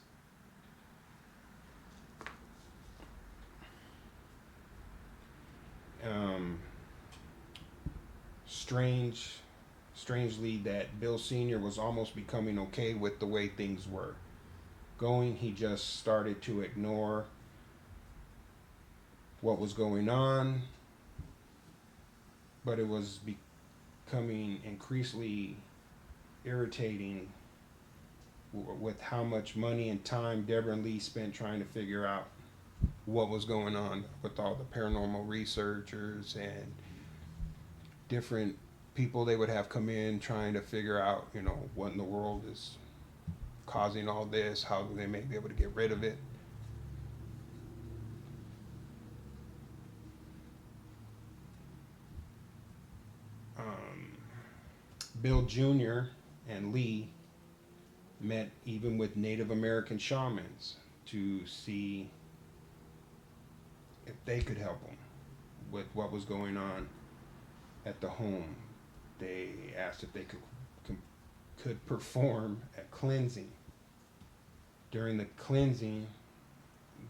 Um, strangely, that Bill Sr. was almost becoming okay with the way things were going. He just started to ignore what was going on, but it was becoming increasingly irritating with how much money and time Deborah and Lee spent trying to figure out what was going on with all the paranormal researchers and different people they would have come in trying to figure out, what in the world is causing all this, how they may be able to get rid of it. Bill Jr. and Lee met even with Native American shamans to see if they could help them with what was going on at the home. They asked if they could perform a cleansing. During the cleansing,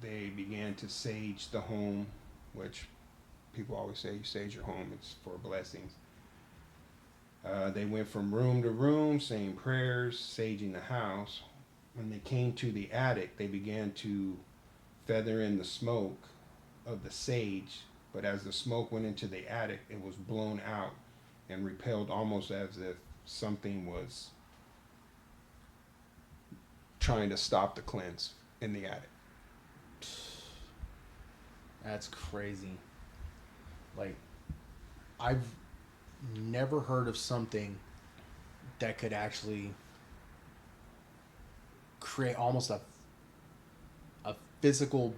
they began to sage the home, which people always say, you sage your home, it's for blessings. They went from room to room saying prayers, saging the house. When they came to the attic, they began to feather in the smoke of the sage, but as the smoke went into the attic, it was blown out and repelled, almost as if something was trying to stop the cleanse in the attic. That's crazy. Like, I've never heard of something that could actually create almost a physical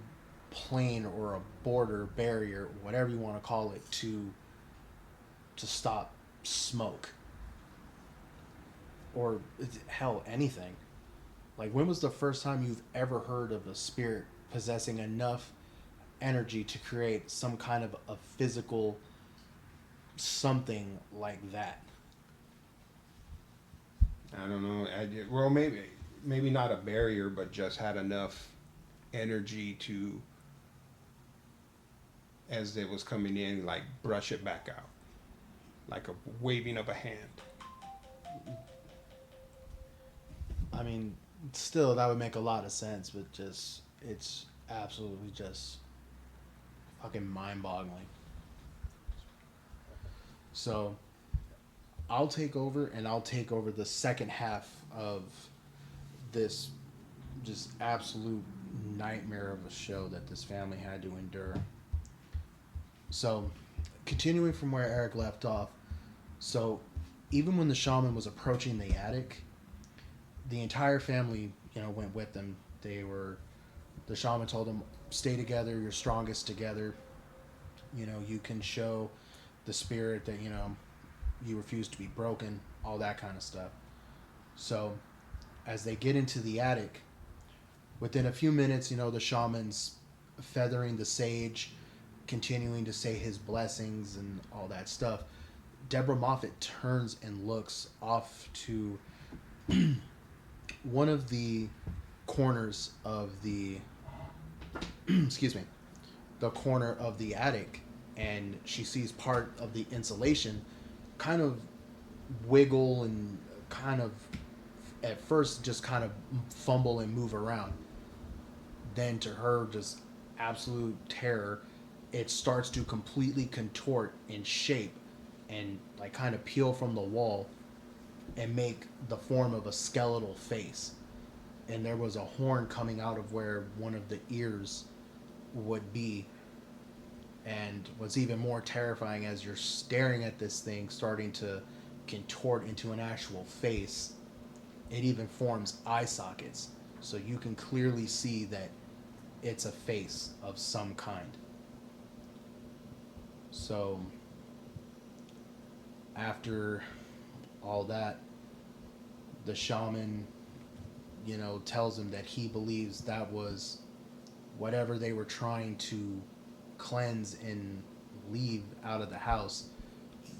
plane or a border barrier, whatever you want to call it, to stop smoke or hell anything. Like, when was the first time you've ever heard of a spirit possessing enough energy to create some kind of a physical something like that? I don't know. Well, maybe not a barrier, but just had enough energy to, as it was coming in, like brush it back out, like a waving of a hand. I mean, still, that would make a lot of sense, but just, it's absolutely just fucking mind boggling. So, I'll take over and I'll take over the second half of this just absolute nightmare of a show that this family had to endure. So, continuing from where Eric left off, so even when the shaman was approaching the attic, the entire family, went with them. The shaman told them, stay together, you're strongest together. You can show the spirit that, you refuse to be broken, all that kind of stuff. So, as they get into the attic, within a few minutes, the shaman's feathering the sage, continuing to say his blessings and all that stuff. Deborah Moffitt turns and looks off to one of the corners of the excuse me, the corner of the attic, and she sees part of the insulation kind of wiggle and kind of at first just kind of fumble and move around. Then, to her just absolute terror, it starts to completely contort in shape and like kind of peel from the wall and make the form of a skeletal face. And there was a horn coming out of where one of the ears would be. And what's even more terrifying, as you're staring at this thing starting to contort into an actual face, it even forms eye sockets. So you can clearly see that it's a face of some kind. So after all that, the shaman, tells him that he believes that was whatever they were trying to cleanse and leave out of the house,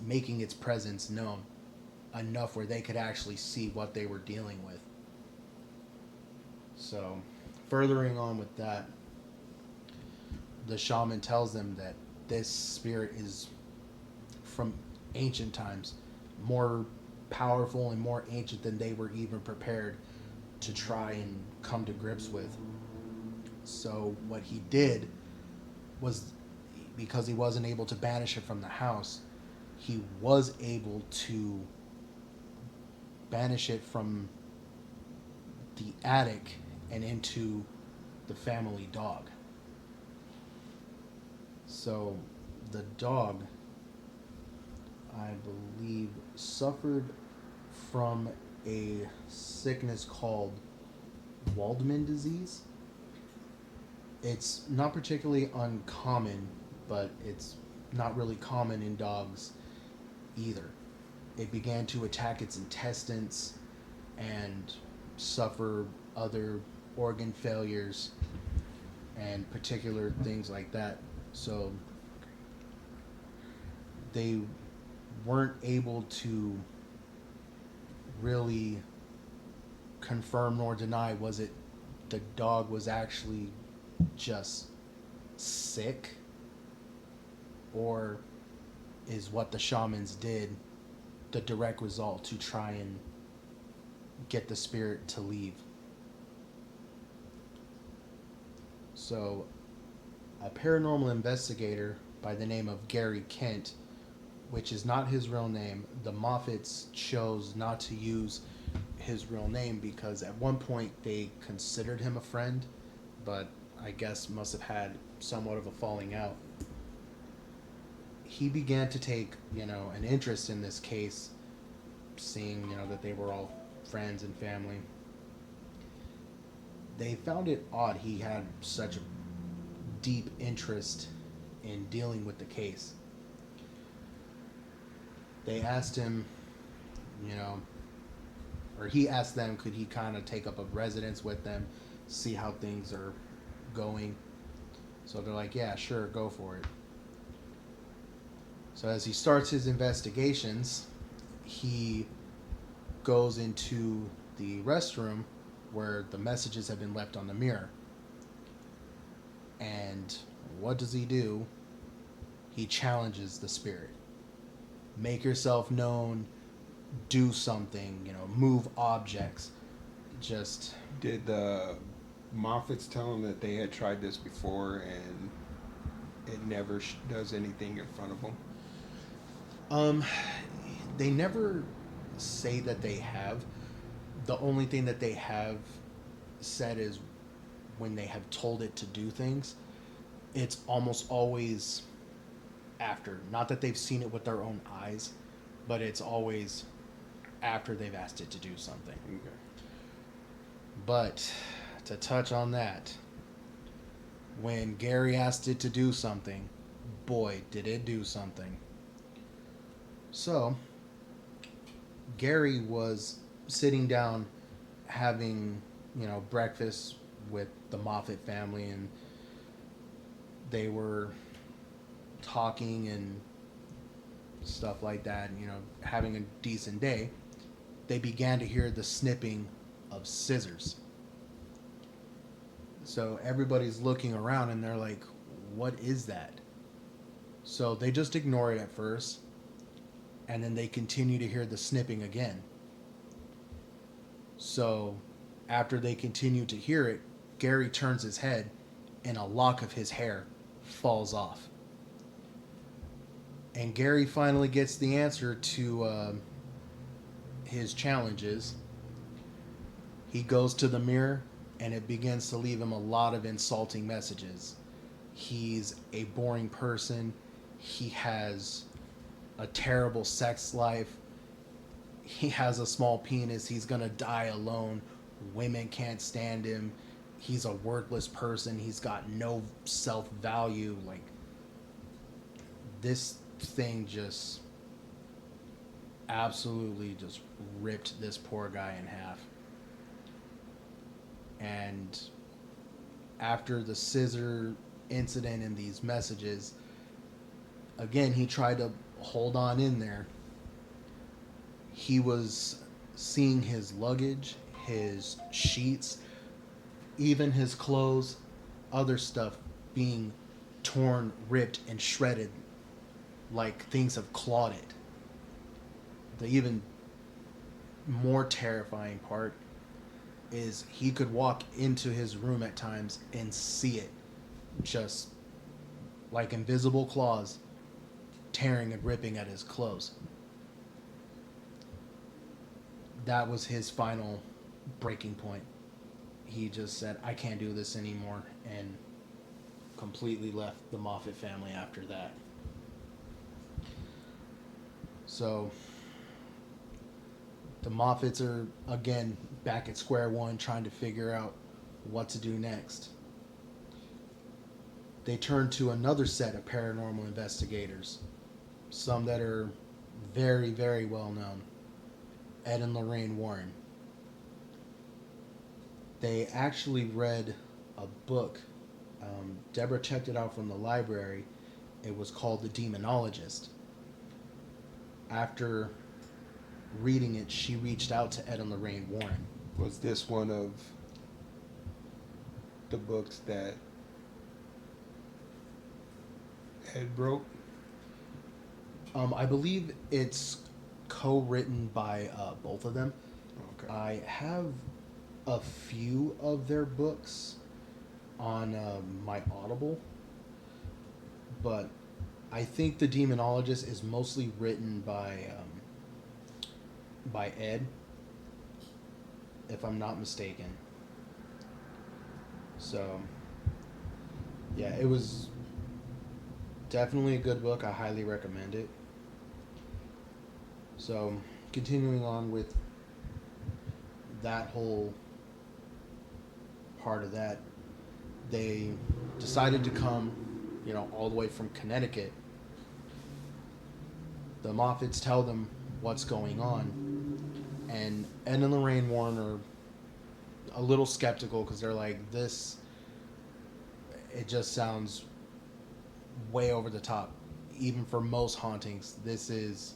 making its presence known enough where they could actually see what they were dealing with. So, furthering on with that, the shaman tells them that this spirit is from ancient times, more powerful and more ancient than they were even prepared to try and come to grips with. So what he did was, because he wasn't able to banish it from the house, he was able to banish it from the attic and into the family dog. So the dog, I believe, suffered from a sickness called Waldman disease. It's not particularly uncommon, but it's not really common in dogs either. It began to attack its intestines and suffer other organ failures and particular things like that. So they weren't able to really confirm nor deny was it the dog was actually just sick, or is what the shamans did the direct result to try and get the spirit to leave. So a paranormal investigator by the name of Gary Kent, which is not his real name, the Moffitts chose not to use his real name because at one point they considered him a friend, but I guess must have had somewhat of a falling out. he began to take, an interest in this case, seeing, that they were all friends and family. They found it odd he had such a deep interest in dealing with the case. They asked him, you know, or he asked them, could he kind of take up a residence with them, see how things are going. So they're like, yeah, sure, go for it. So as he starts his investigations, he goes into the restroom where the messages have been left on the mirror. And what does he do? He challenges the spirit. Make yourself known, do something, move objects. Just Did the Moffitts tell him that they had tried this before and it never does anything in front of them? They never say that they have. The only thing that they have said is when they have told it to do things, it's almost always after. Not that they've seen it with their own eyes, but it's always after they've asked it to do something. Okay. But to touch on that, when Gary asked it to do something, boy, did it do something. So, Gary was sitting down having, breakfast with the Moffitt family, and they were talking and stuff like that, and, having a decent day. They began to hear the snipping of scissors. So everybody's looking around and they're like, what is that? So they just ignore it at first, and then they continue to hear the snipping again. So after they continue to hear it, Gary turns his head and a lock of his hair falls off. And Gary finally gets the answer to his challenges. He goes to the mirror and it begins to leave him a lot of insulting messages. He's a boring person. He has a terrible sex life. He has a small penis. He's gonna die alone. Women can't stand him. He's a worthless person. He's got no self-value. Like, this thing just absolutely just ripped this poor guy in half. And after the scissor incident and these messages, again, he tried to hold on in there. He was seeing his luggage, his sheets, even his clothes, other stuff being torn, ripped, and shredded like things have clawed it. The even more terrifying part is he could walk into his room at times and see it, just like invisible claws tearing and ripping at his clothes. That was his final breaking point. He just said, I can't do this anymore, and completely left the Moffitt family after that. So the Moffitts are again back at square one, trying to figure out what to do next. They turn to another set of paranormal investigators, some that are very, very well known. Ed and Lorraine Warren. They actually read a book. Deborah checked it out from the library. It was called The Demonologist. After reading it, she reached out to Ed and Lorraine Warren. Was this one of the books that Ed wrote? I believe it's co-written by both of them. Okay. I have a few of their books on my Audible, but I think The Demonologist is mostly written by Ed, if I'm not mistaken. So, yeah, it was Definitely a good book. I highly recommend it. So, continuing on with that whole part of that, they decided to come, all the way from Connecticut. The Moffats tell them what's going on, and Ed and Lorraine Warren are a little skeptical because they're like, this, it just sounds way over the top. Even for most hauntings, this is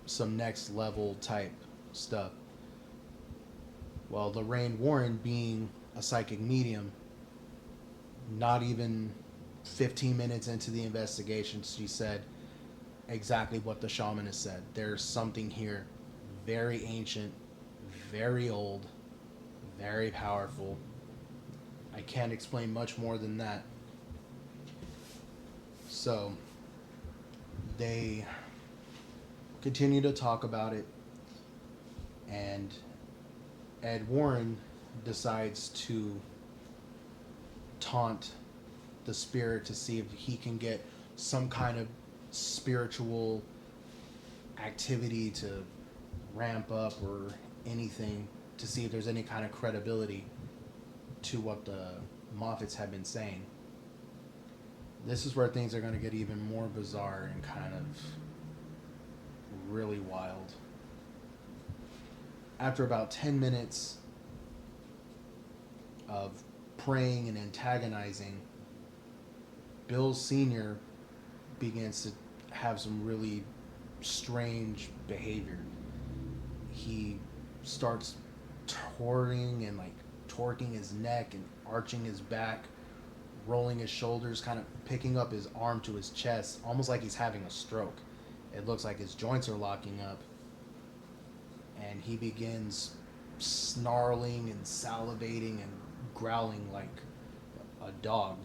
some next level type stuff. Well, Lorraine Warren, being a psychic medium, not even 15 minutes into the investigation, she said exactly what the shaman has said. There's something here very ancient, very old, very powerful. I can't explain much more than that. So they continue to talk about it, and Ed Warren decides to taunt the spirit to see if he can get some kind of spiritual activity to ramp up or anything, to see if there's any kind of credibility to what the Moffats have been saying. This is where things are going to get even more bizarre and kind of really wild. After about 10 minutes of praying and antagonizing, Bill Sr. begins to have some really strange behavior. He starts torquing his neck and arching his back, rolling his shoulders, kind of picking up his arm to his chest, almost like he's having a stroke. It looks like his joints are locking up, and he begins snarling and salivating and growling like a dog.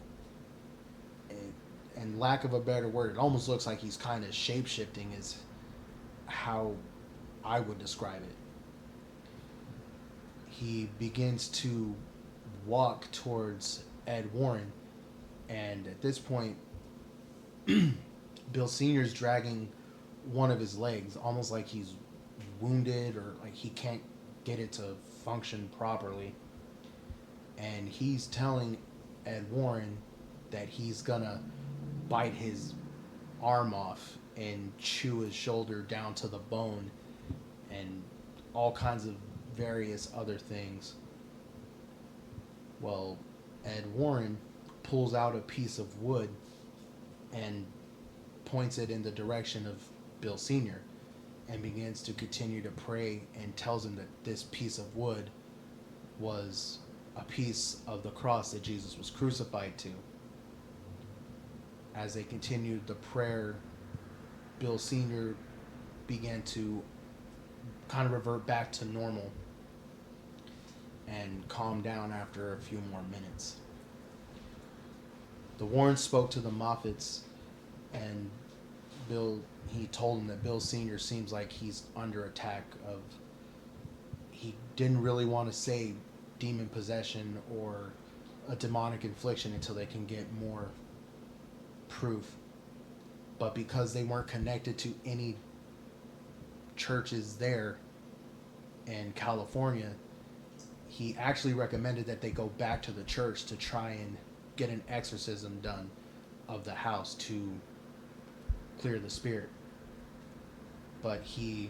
And lack of a better word, it almost looks like he's kind of shape shifting, is how I would describe it. He begins to walk towards Ed Warren, and at this point, Bill Sr.'s dragging one of his legs, almost like he's wounded or like he can't get it to function properly. And he's telling Ed Warren that he's gonna bite his arm off and chew his shoulder down to the bone and all kinds of various other things. Well, Ed Warren pulls out a piece of wood and points it in the direction of Bill Sr. and begins to continue to pray and tells him that this piece of wood was a piece of the cross that Jesus was crucified to. As they continued the prayer, Bill Sr. began to kind of revert back to normal and calm down after a few more minutes. The Warrens spoke to the Moffats, and he told them that Bill Sr. seems like he's under attack of, he didn't really want to say demon possession or a demonic infliction until they can get more proof. But because they weren't connected to any churches there in California, he actually recommended that they go back to the church to try and get an exorcism done of the house to clear the spirit. But he,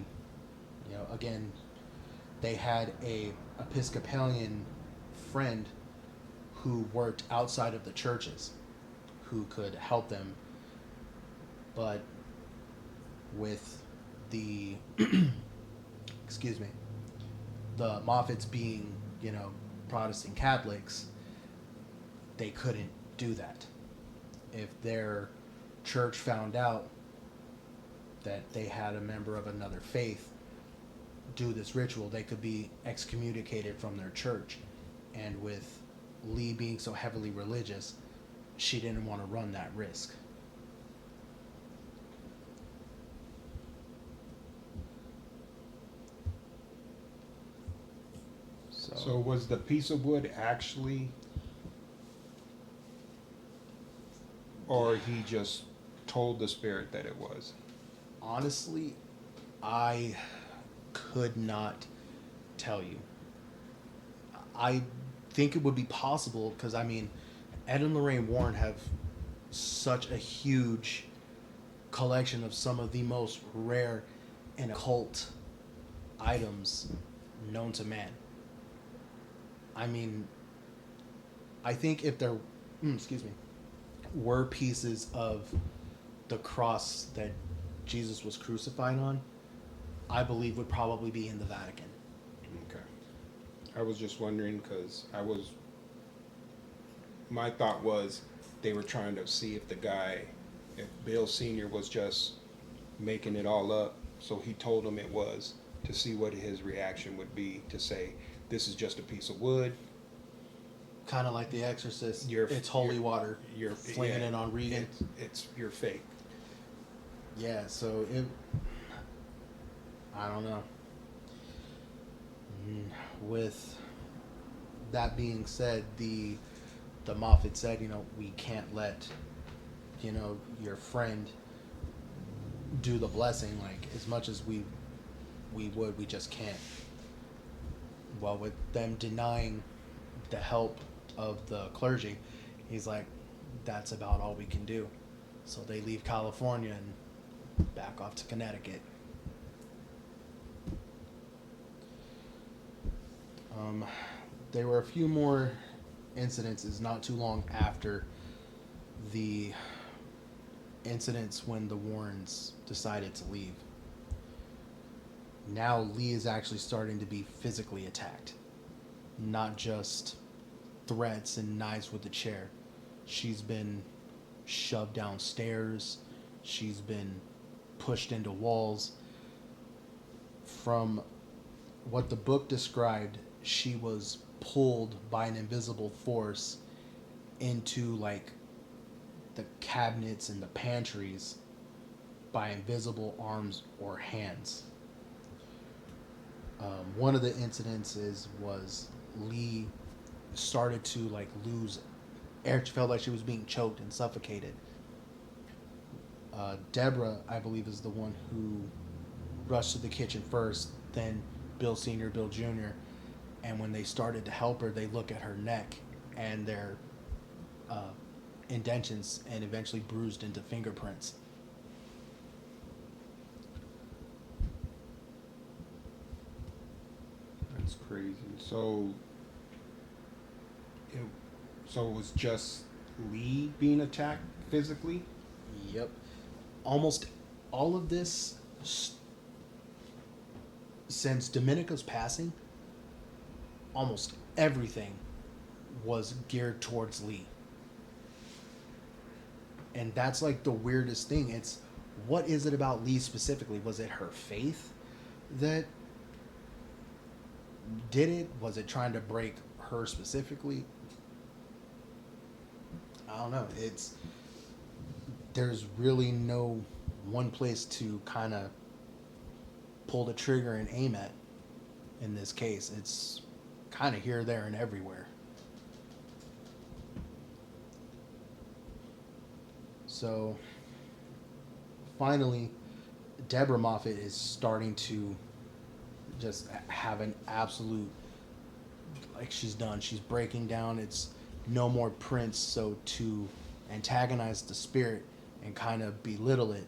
again, they had a Episcopalian friend who worked outside of the churches who could help them. But with the excuse me, the Moffats being, Protestant Catholics, they couldn't do that. If their church found out that they had a member of another faith do this ritual, they could be excommunicated from their church. And with Lee being so heavily religious, she didn't want to run that risk. So was the piece of wood actually, or he just told the spirit that it was. Honestly, I could not tell you. I think it would be possible because, I mean, Ed and Lorraine Warren have such a huge collection of some of the most rare and occult items known to man. I mean, I think if there, excuse me, were pieces of the cross that Jesus was crucified on, I believe would probably be in the Vatican. Okay. I was just wondering because my thought was they were trying to see if if Bill Sr. was just making it all up. So he told him it was to see what his reaction would be to say, this is just a piece of wood. Kind of like The Exorcist. You're- It's holy you're- water. You're Flinging it on Regan. You're fake. Yeah, so it. I don't know. With that being said, the Moffitt said, we can't let, your friend do the blessing. Like, as much as we would, we just can't. Well, with them denying the help of the clergy, he's like, that's about all we can do. So they leave California and back off to Connecticut. There were a few more incidences not too long after the incidents when the Warrens decided to leave. Now Lee is actually starting to be physically attacked, not just threats and knives with the chair. She's been shoved downstairs. She's been pushed into walls. From what the book described, she was pulled by an invisible force into like the cabinets and the pantries by invisible arms or hands. One of the incidences was Lee started to like lose air. She felt like she was being choked and suffocated. Deborah, I believe, is the one who rushed to the kitchen first, then Bill Sr., Bill Jr., and when they started to help her, they look at her neck and their indentions and eventually bruised into fingerprints. That's crazy. So it was just Lee being attacked physically? Yep. Almost all of this, since Domenico's passing, almost everything was geared towards Lee. And that's like the weirdest thing. It's, what is it about Lee specifically? Was it her faith that did it? Was it trying to break her specifically? I don't know. There's really no one place to kind of pull the trigger and aim at in this case. It's kind of here, there, and everywhere. So finally, Deborah Moffitt is starting to just have an absolute, like, she's done. She's breaking down. It's no more Prince. So to antagonize the spirit and kind of belittle it,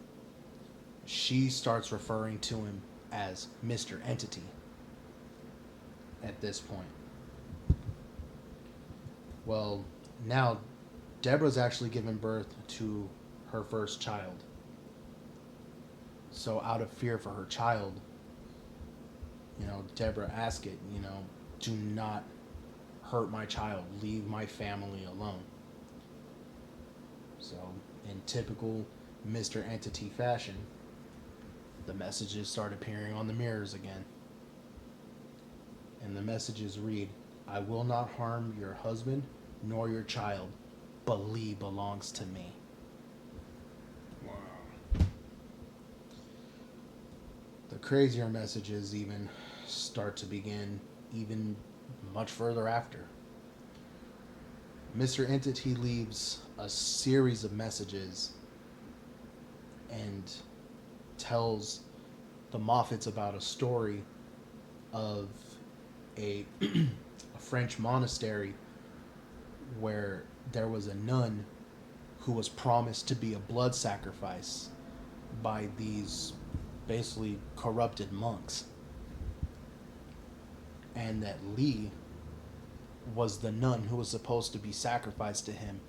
she starts referring to him as Mr. Entity at this point. Well, now Deborah's actually given birth to her first child. So out of fear for her child, Deborah asked it, do not hurt my child. Leave my family alone. So in typical Mr. Entity fashion, the messages start appearing on the mirrors again. And the messages read, I will not harm your husband nor your child, but Lee belongs to me. Wow. The crazier messages even start to begin even much further after. Mr. Entity leaves a series of messages and tells the Moffitts about a story of a French monastery where there was a nun who was promised to be a blood sacrifice by these basically corrupted monks, and that Lee was the nun who was supposed to be sacrificed to him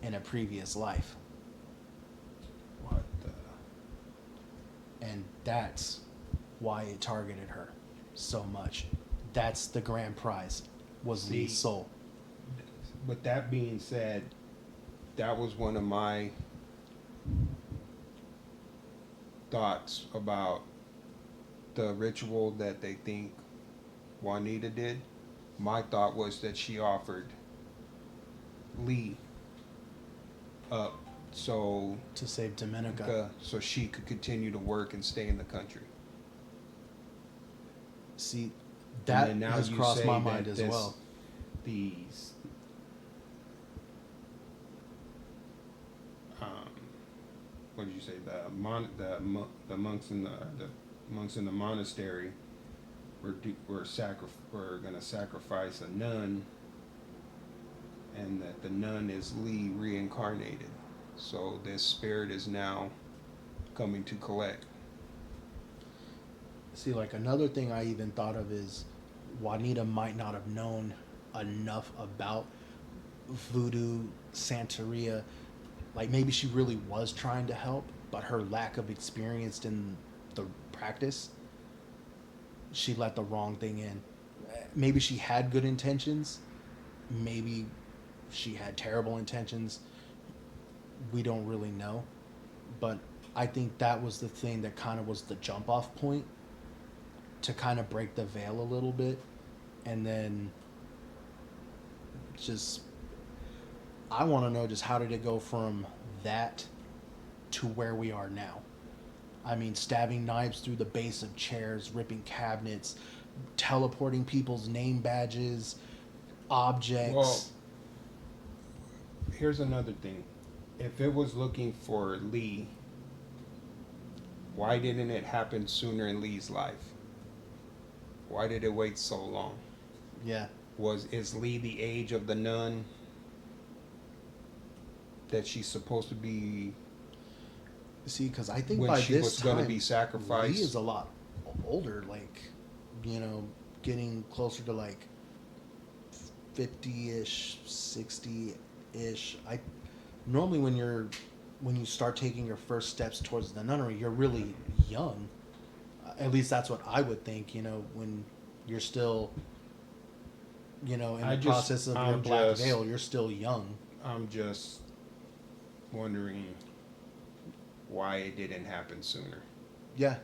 in a previous life. What the? And that's why it targeted her so much. That's the grand prize, was Lee's soul. With that being said, that was one of my thoughts about the ritual that they think Juanita did. My thought was that she offered Lee up so To save Dominica. so she could continue to work and stay in the country. See, that And then now has you crossed say my that mind as well. These what did you say? The monks in the monastery were going to sacrifice a nun, and that the nun is Lee reincarnated. So this spirit is now coming to collect. See, like another thing I even thought of is Juanita might not have known enough about voodoo, Santeria. Like maybe she really was trying to help, but her lack of experience in the practice, she let the wrong thing in. Maybe she had good intentions. Maybe she had terrible intentions. We don't really know. But I think that was the thing that kind of was the jump off point to kind of break the veil a little bit. And then just, I want to know just how did it go from that to where we are now? I mean, stabbing knives through the base of chairs, ripping cabinets, teleporting people's name badges, objects. Well, here's another thing. If it was looking for Lee, why didn't it happen sooner in Lee's life? Why did it wait so long? Yeah. Is Lee the age of the nun that she's supposed to be? See, because I think when by she this was time, going to be sacrificed, Lee is a lot older, like, getting closer to like 50-ish, 60-ish. Normally when you start taking your first steps towards the nunnery, you're really young. At least that's what I would think, when you're still, in the process of your black veil, you're still young. I'm just wondering why it didn't happen sooner. Yeah,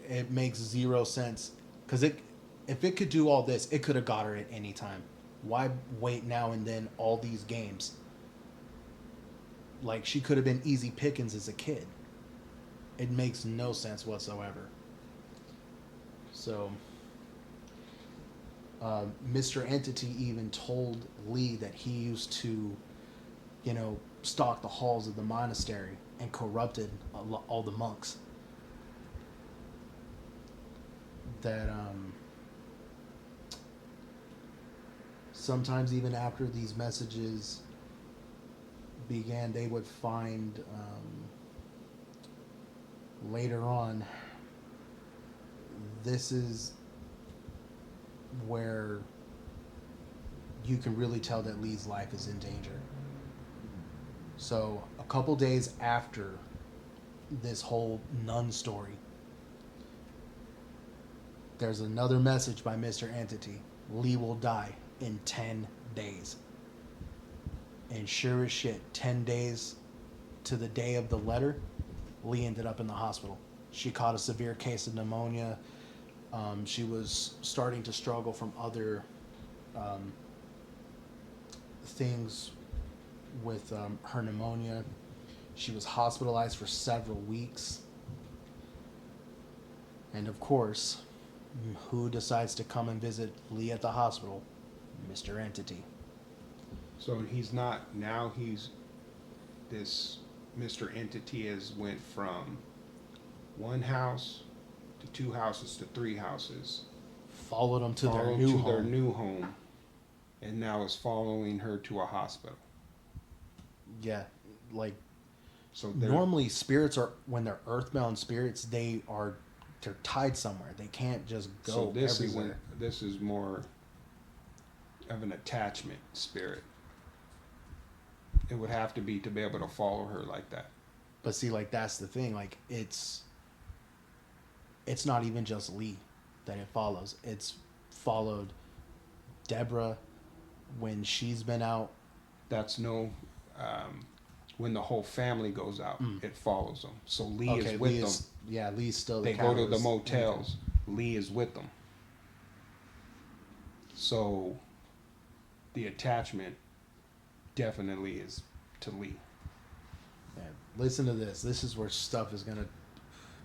it makes zero sense. Because if it could do all this, it could have got her at any time. Why wait now and then all these games? Like, she could have been easy pickings as a kid. It makes no sense whatsoever. So, Mr. Entity even told Lee that he used to, stalk the halls of the monastery and corrupted all the monks. That sometimes even after these messages began, they would find later on, this is where you can really tell that Lee's life is in danger. So a couple days after this whole nun story, there's another message by Mr. Entity. Lee will die in 10 days. And sure as shit, 10 days to the day of the letter, Lee ended up in the hospital. She caught a severe case of pneumonia. She was starting to struggle from other things with her pneumonia. She was hospitalized for several weeks. And of course, who decides to come and visit Lee at the hospital? Mr. Entity. So he's this Mr. Entity has went from one house to two houses to three houses, Followed them to their followed new to their home. new home, and now is following her to a hospital. Yeah, like So normally spirits are when they're earthbound spirits, they're tied somewhere. They can't just so go this everywhere. isn't this is more of an attachment spirit. It would have to be able to follow her like that. But see, like that's the thing. Like it's not even just Lee that it follows. It's followed Deborah when she's been out. That's no when the whole family goes out, it follows them. So Lee Okay, is with them. Lee's still the They go to the catalyst. motels. Lee is with them. So the attachment definitely is to Lee. Man, listen to this. This is where stuff is gonna,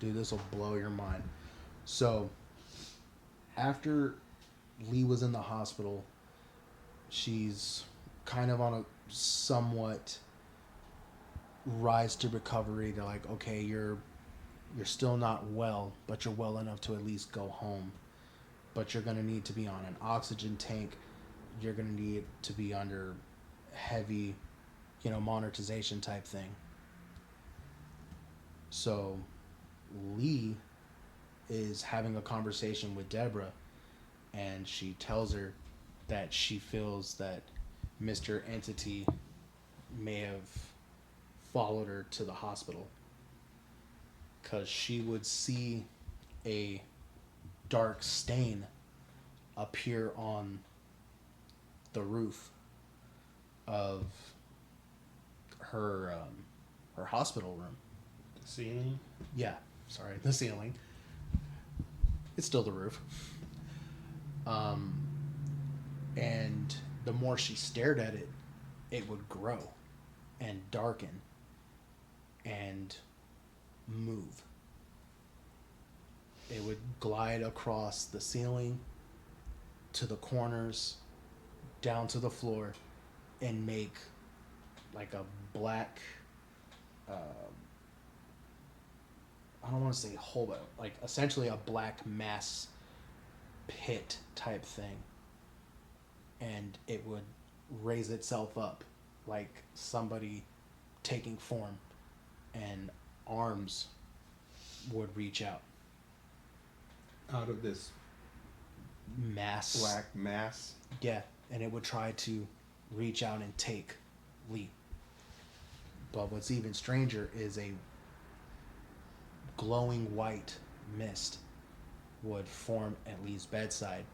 dude. This will blow your mind. So, after Lee was in the hospital, she's kind of on a somewhat rise to recovery. They're like, okay, you're still not well, but you're well enough to at least go home. But you're gonna need to be on an oxygen tank. You're gonna need to be under heavy, monetization type thing. So Lee is having a conversation with Deborah, and she tells her that she feels that Mr. Entity may have followed her to the hospital because she would see a dark stain appear on the roof of her hospital room. The ceiling? Yeah, sorry, the ceiling. It's still the roof. And the more she stared at it, it would grow and darken and move. It would glide across the ceiling to the corners, down to the floor, and make like a black, I don't want to say hole, but like essentially a black mass pit type thing. And it would raise itself up like somebody taking form, and arms would reach out. Out of this Mass. black mass? Yeah, and it would try to reach out and take Lee. But what's even stranger is a glowing white mist would form at Lee's bedside,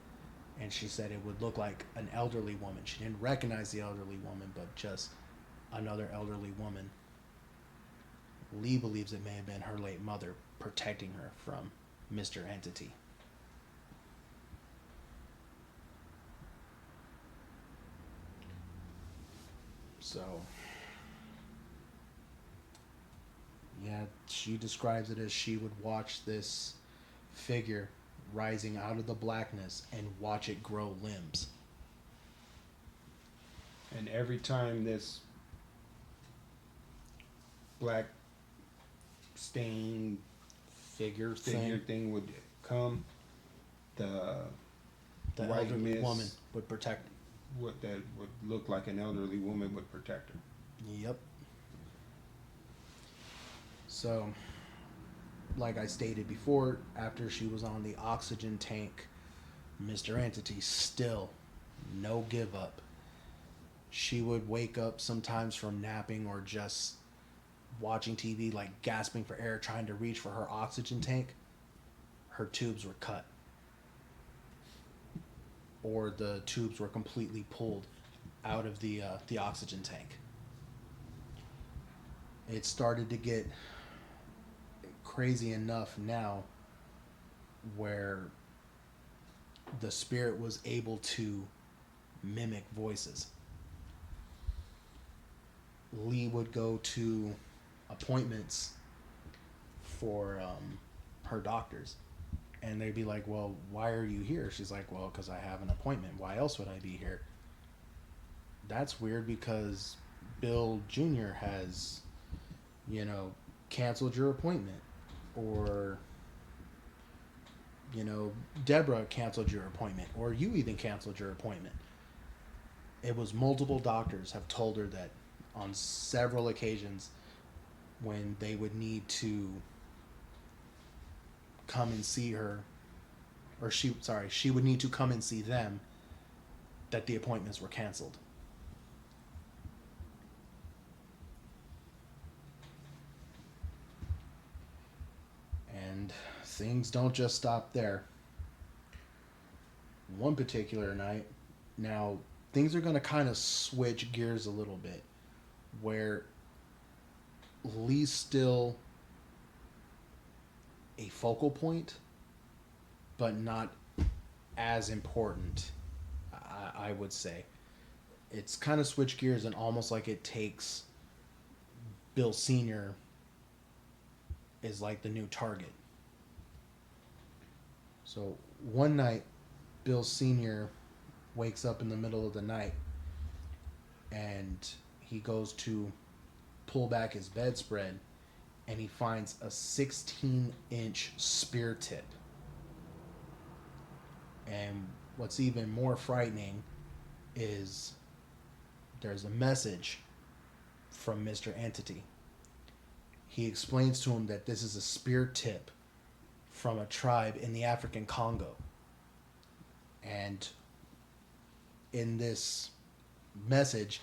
and she said it would look like an elderly woman. She didn't recognize the elderly woman, but just another elderly woman. Lee believes it may have been her late mother protecting her from Mr. Entity. So, yeah, she describes it as she would watch this figure rising out of the blackness and watch it grow limbs. And every time this black stain Figure thing would come, the the white elderly mist, woman would protect her. what that would look like an elderly woman would protect her. Yep. So, like I stated before, after she was on the oxygen tank, Mr. Entity still no give up. She would wake up sometimes from napping or just watching TV, like gasping for air, trying to reach for her oxygen tank. Her tubes were cut, or the tubes were completely pulled out of the oxygen tank. It started to get crazy enough now where the spirit was able to mimic voices. Lee would go to appointments for her doctors, and they'd be like, well, why are you here? She's like, well, because I have an appointment. Why else would I be here? That's weird because Bill Jr. has, you know, canceled your appointment, or, you know, Deborah canceled your appointment, or you even canceled your appointment. It was multiple doctors have told her that on several occasions when they would need to come and see her, or she would need to come and see them, that the appointments were canceled. And things don't just stop there. One particular night, now things are going to kind of switch gears a little bit, where Lee's still a focal point, but not as important, I would say. It's kind of switch gears, and almost like it takes Bill Sr. is like the new target. So one night, Bill Sr. wakes up in the middle of the night, and he goes to pull back his bedspread, and he finds a 16-inch spear tip. And what's even more frightening is there's a message from Mr. Entity. He explains to him that this is a spear tip from a tribe in the African Congo. And in this message,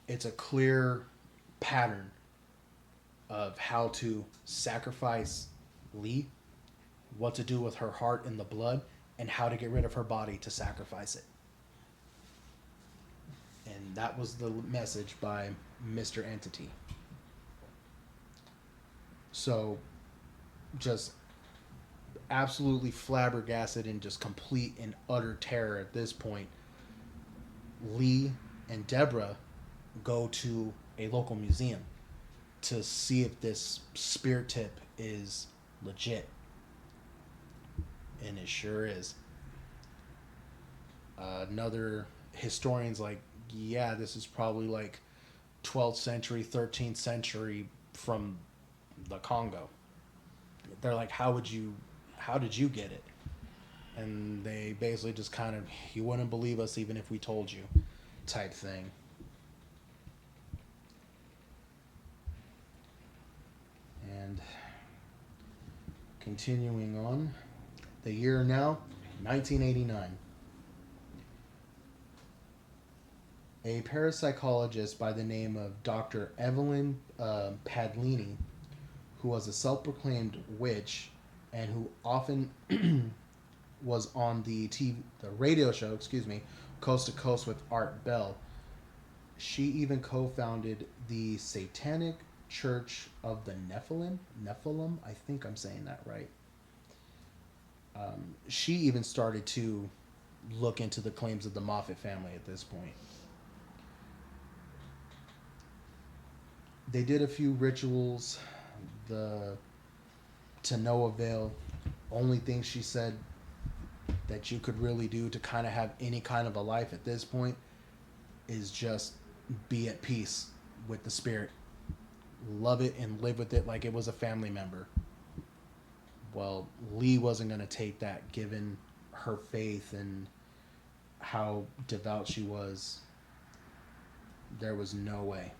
it's a clear pattern of how to sacrifice Lee, what to do with her heart and the blood, and how to get rid of her body to sacrifice it. And that was the message by Mr. Entity. So, just absolutely flabbergasted and just complete and utter terror at this point, Lee and Deborah go to a local museum to see if this spear tip is legit. And it sure is. Another historian's like, yeah, this is probably like 12th century, 13th century from the Congo. They're like, how did you get it? And they basically just kind of, you wouldn't believe us even if we told you, type thing. And continuing on, the year now, 1989. A parapsychologist by the name of Dr. Evelyn Padlini, who was a self-proclaimed witch and who often was on the radio show, Coast to Coast with Art Bell. She even co-founded the Satanic Church of the Nephilim. I think I'm saying that right. She even started to look into the claims of the Moffitt family at this point. They did a few rituals, to no avail. Only thing she said that you could really do to kind of have any kind of a life at this point is just be at peace with the spirit. Love it and live with it like it was a family member. Well, Lee wasn't going to take that, given her faith and how devout she was. There was no way.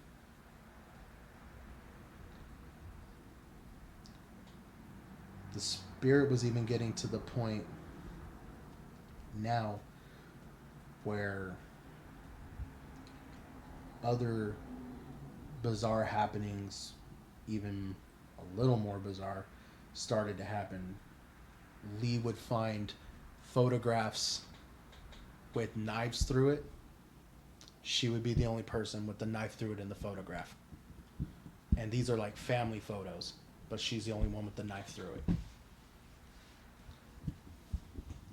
The spirit was even getting to the point now where other bizarre happenings, even a little more bizarre, started to happen. Lee would find photographs with knives through it. She would be the only person with the knife through it in the photograph. And these are like family photos, but she's the only one with the knife through it.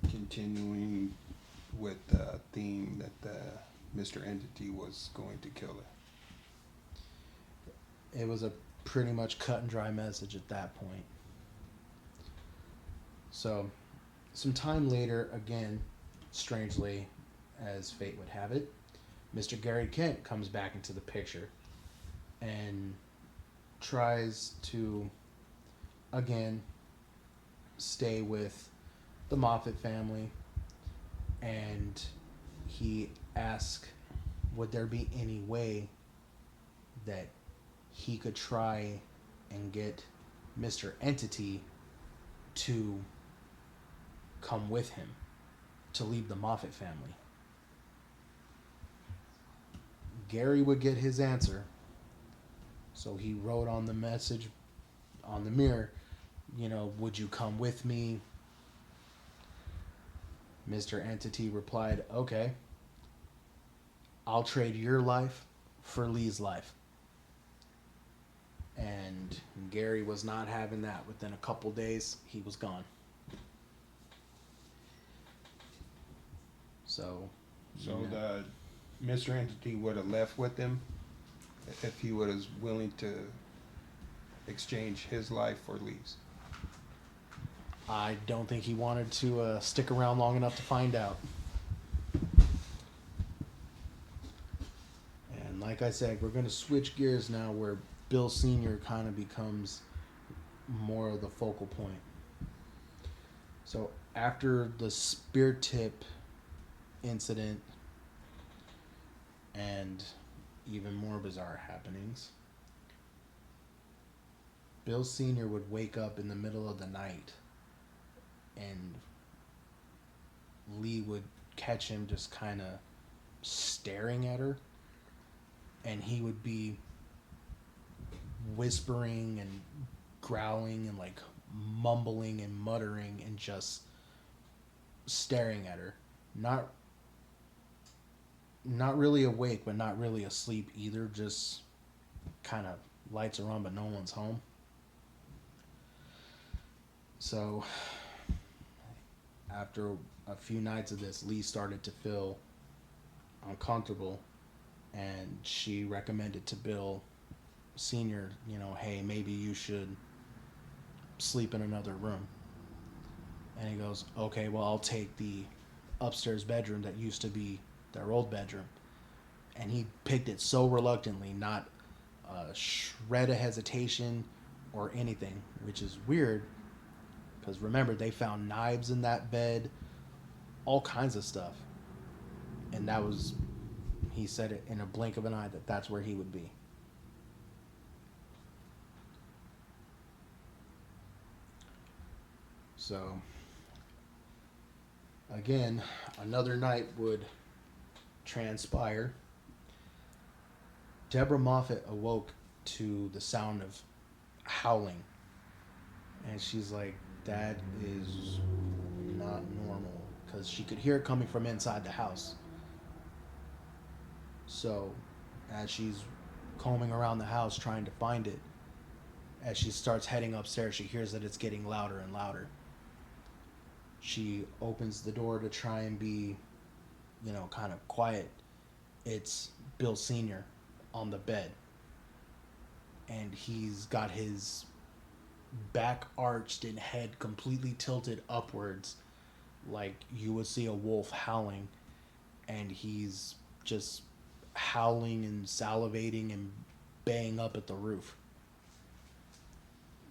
Continuing with the theme that the Mr. Entity was going to kill her. It was a pretty much cut and dry message at that point. So, some time later, again, strangely, as fate would have it, Mr. Gary Kent comes back into the picture. and tries to, again, stay with the Moffitt family. And he asks, would there be any way that he could try and get Mr. Entity to come with him to leave the Moffitt family. Gary would get his answer. So he wrote on the message on the mirror, would you come with me? Mr. Entity replied, okay, I'll trade your life for Lee's life. And Gary was not having that. Within a couple days, he was gone. So the Mr. Entity would have left with him if he was willing to exchange his life for Lee's. I don't think he wanted to stick around long enough to find out. And like I said, we're going to switch gears now where Bill Sr. kind of becomes more of the focal point. So after the spear tip incident and even more bizarre happenings, Bill Sr. would wake up in the middle of the night and Lee would catch him just kind of staring at her, and he would be whispering and growling and like mumbling and muttering and just staring at her. Not really awake, but not really asleep either. Just kind of lights are on, but no one's home. So after a few nights of this, Lee started to feel uncomfortable, and she recommended to Bill Sr., hey, maybe you should sleep in another room. And he goes, okay, well, I'll take the upstairs bedroom that used to be their old bedroom. And he picked it so reluctantly, not a shred of hesitation or anything, which is weird because remember, they found knives in that bed, all kinds of stuff. And that was, he said it in a blink of an eye that that's where he would be. So, again, another night would transpire. Deborah Moffitt awoke to the sound of howling. And she's like, that is not normal. Because she could hear it coming from inside the house. So, as she's combing around the house trying to find it, as she starts heading upstairs, she hears that it's getting louder and louder. She opens the door to try and be, kind of quiet. It's Bill Sr. on the bed. And he's got his back arched and head completely tilted upwards like you would see a wolf howling. And he's just howling and salivating and baying up at the roof.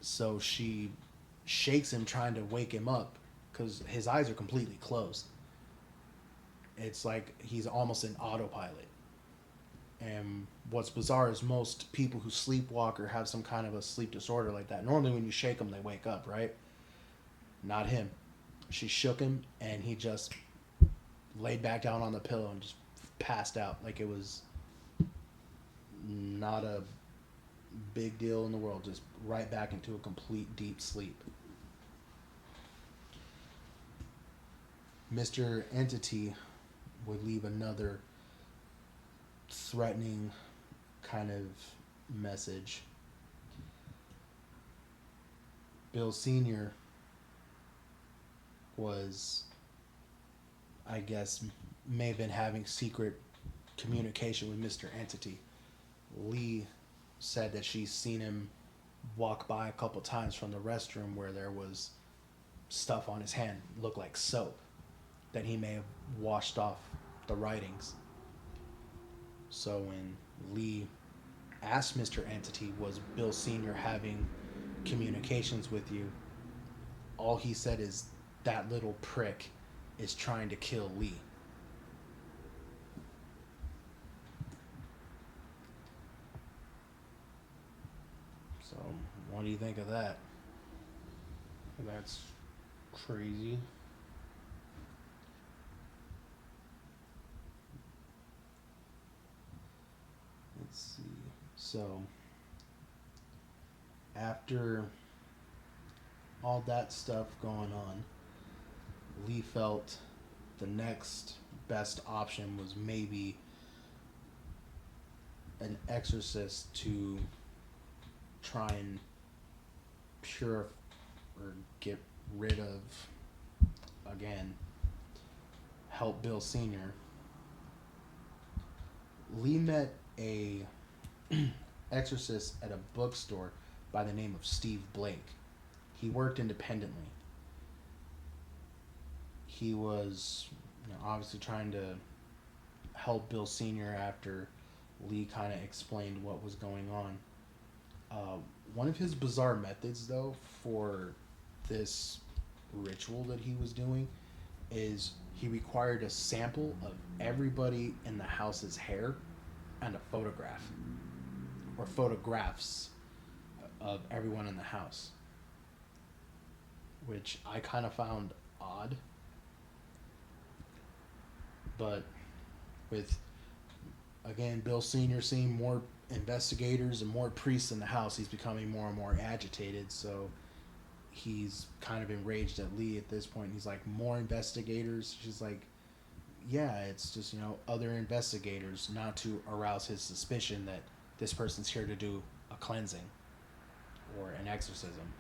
So she shakes him trying to wake him up because his eyes are completely closed. It's like he's almost in autopilot. And what's bizarre is most people who sleepwalk or have some kind of a sleep disorder like that, normally when you shake them, they wake up, right? Not him. She shook him, and he just laid back down on the pillow and just passed out like it was not a big deal in the world, just right back into a complete deep sleep. Mr. Entity would leave another threatening kind of message. Bill Sr. was, I guess, may have been having secret communication with Mr. Entity. Lee said that she's seen him walk by a couple times from the restroom where there was stuff on his hand, looked like soap, that he may have washed off the writings. So when Lee asked Mr. Entity, was Bill Sr. having communications with you? All he said is, that little prick is trying to kill Lee. So, what do you think of that? That's crazy. Let's see. So, after all that stuff going on, Lee felt the next best option was maybe an exorcist to try and purify or get rid of, again, help Bill Sr. Lee met a exorcist at a bookstore by the name of Steve Blake. He worked independently. He was, obviously trying to help Bill Sr. after Lee kind of explained what was going on. One of his bizarre methods, though, for this ritual that he was doing is he required a sample of everybody in the house's hair and a photograph, or photographs of everyone in the house, which I kind of found odd. But with, again, Bill Sr. seeing more investigators and more priests in the house, he's becoming more and more agitated. So he's kind of enraged at Lee at this point. He's like, more investigators? She's like, yeah, it's just, other investigators, not to arouse his suspicion that this person's here to do a cleansing or an exorcism.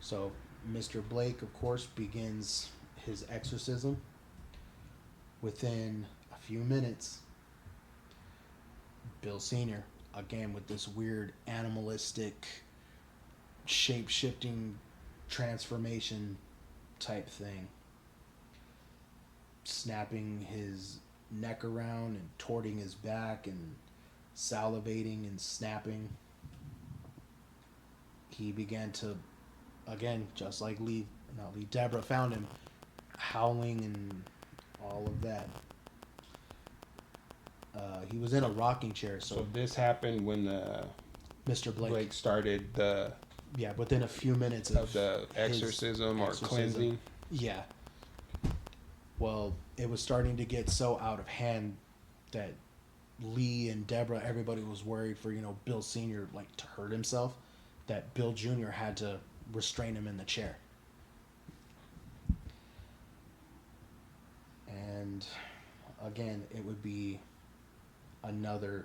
So Mr. Blake, of course, begins his exorcism. Within a few minutes, Bill Sr., again with this weird animalistic, shape-shifting transformation type thing, snapping his neck around and torting his back and salivating and snapping, he began to, again, just like Deborah found him, howling and all of that. He was in a rocking chair. So this happened when Mr. Blake started the within a few minutes of the exorcism or cleansing. Yeah. Well, it was starting to get so out of hand that Lee and Deborah, everybody was worried for Bill Sr. to hurt himself, that Bill Jr. had to restrain him in the chair. And again, it would be another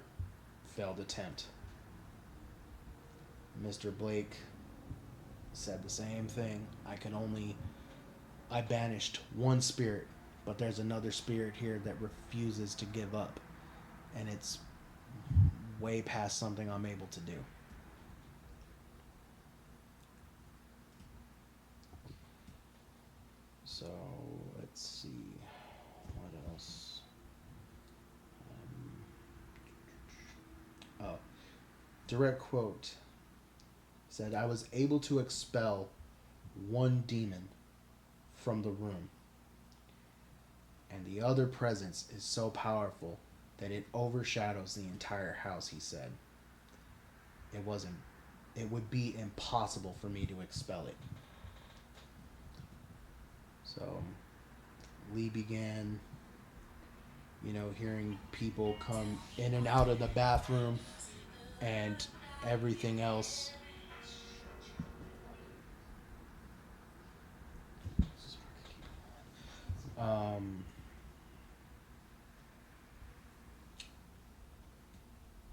failed attempt. Mr. Blake said the same thing. I banished one spirit, but there's another spirit here that refuses to give up. And it's way past something I'm able to do. So, let's see. What else? Direct quote said, I was able to expel one demon from the room, and the other presence is so powerful that it overshadows the entire house, he said. It would be impossible for me to expel it. So Lee began, hearing people come in and out of the bathroom and everything else.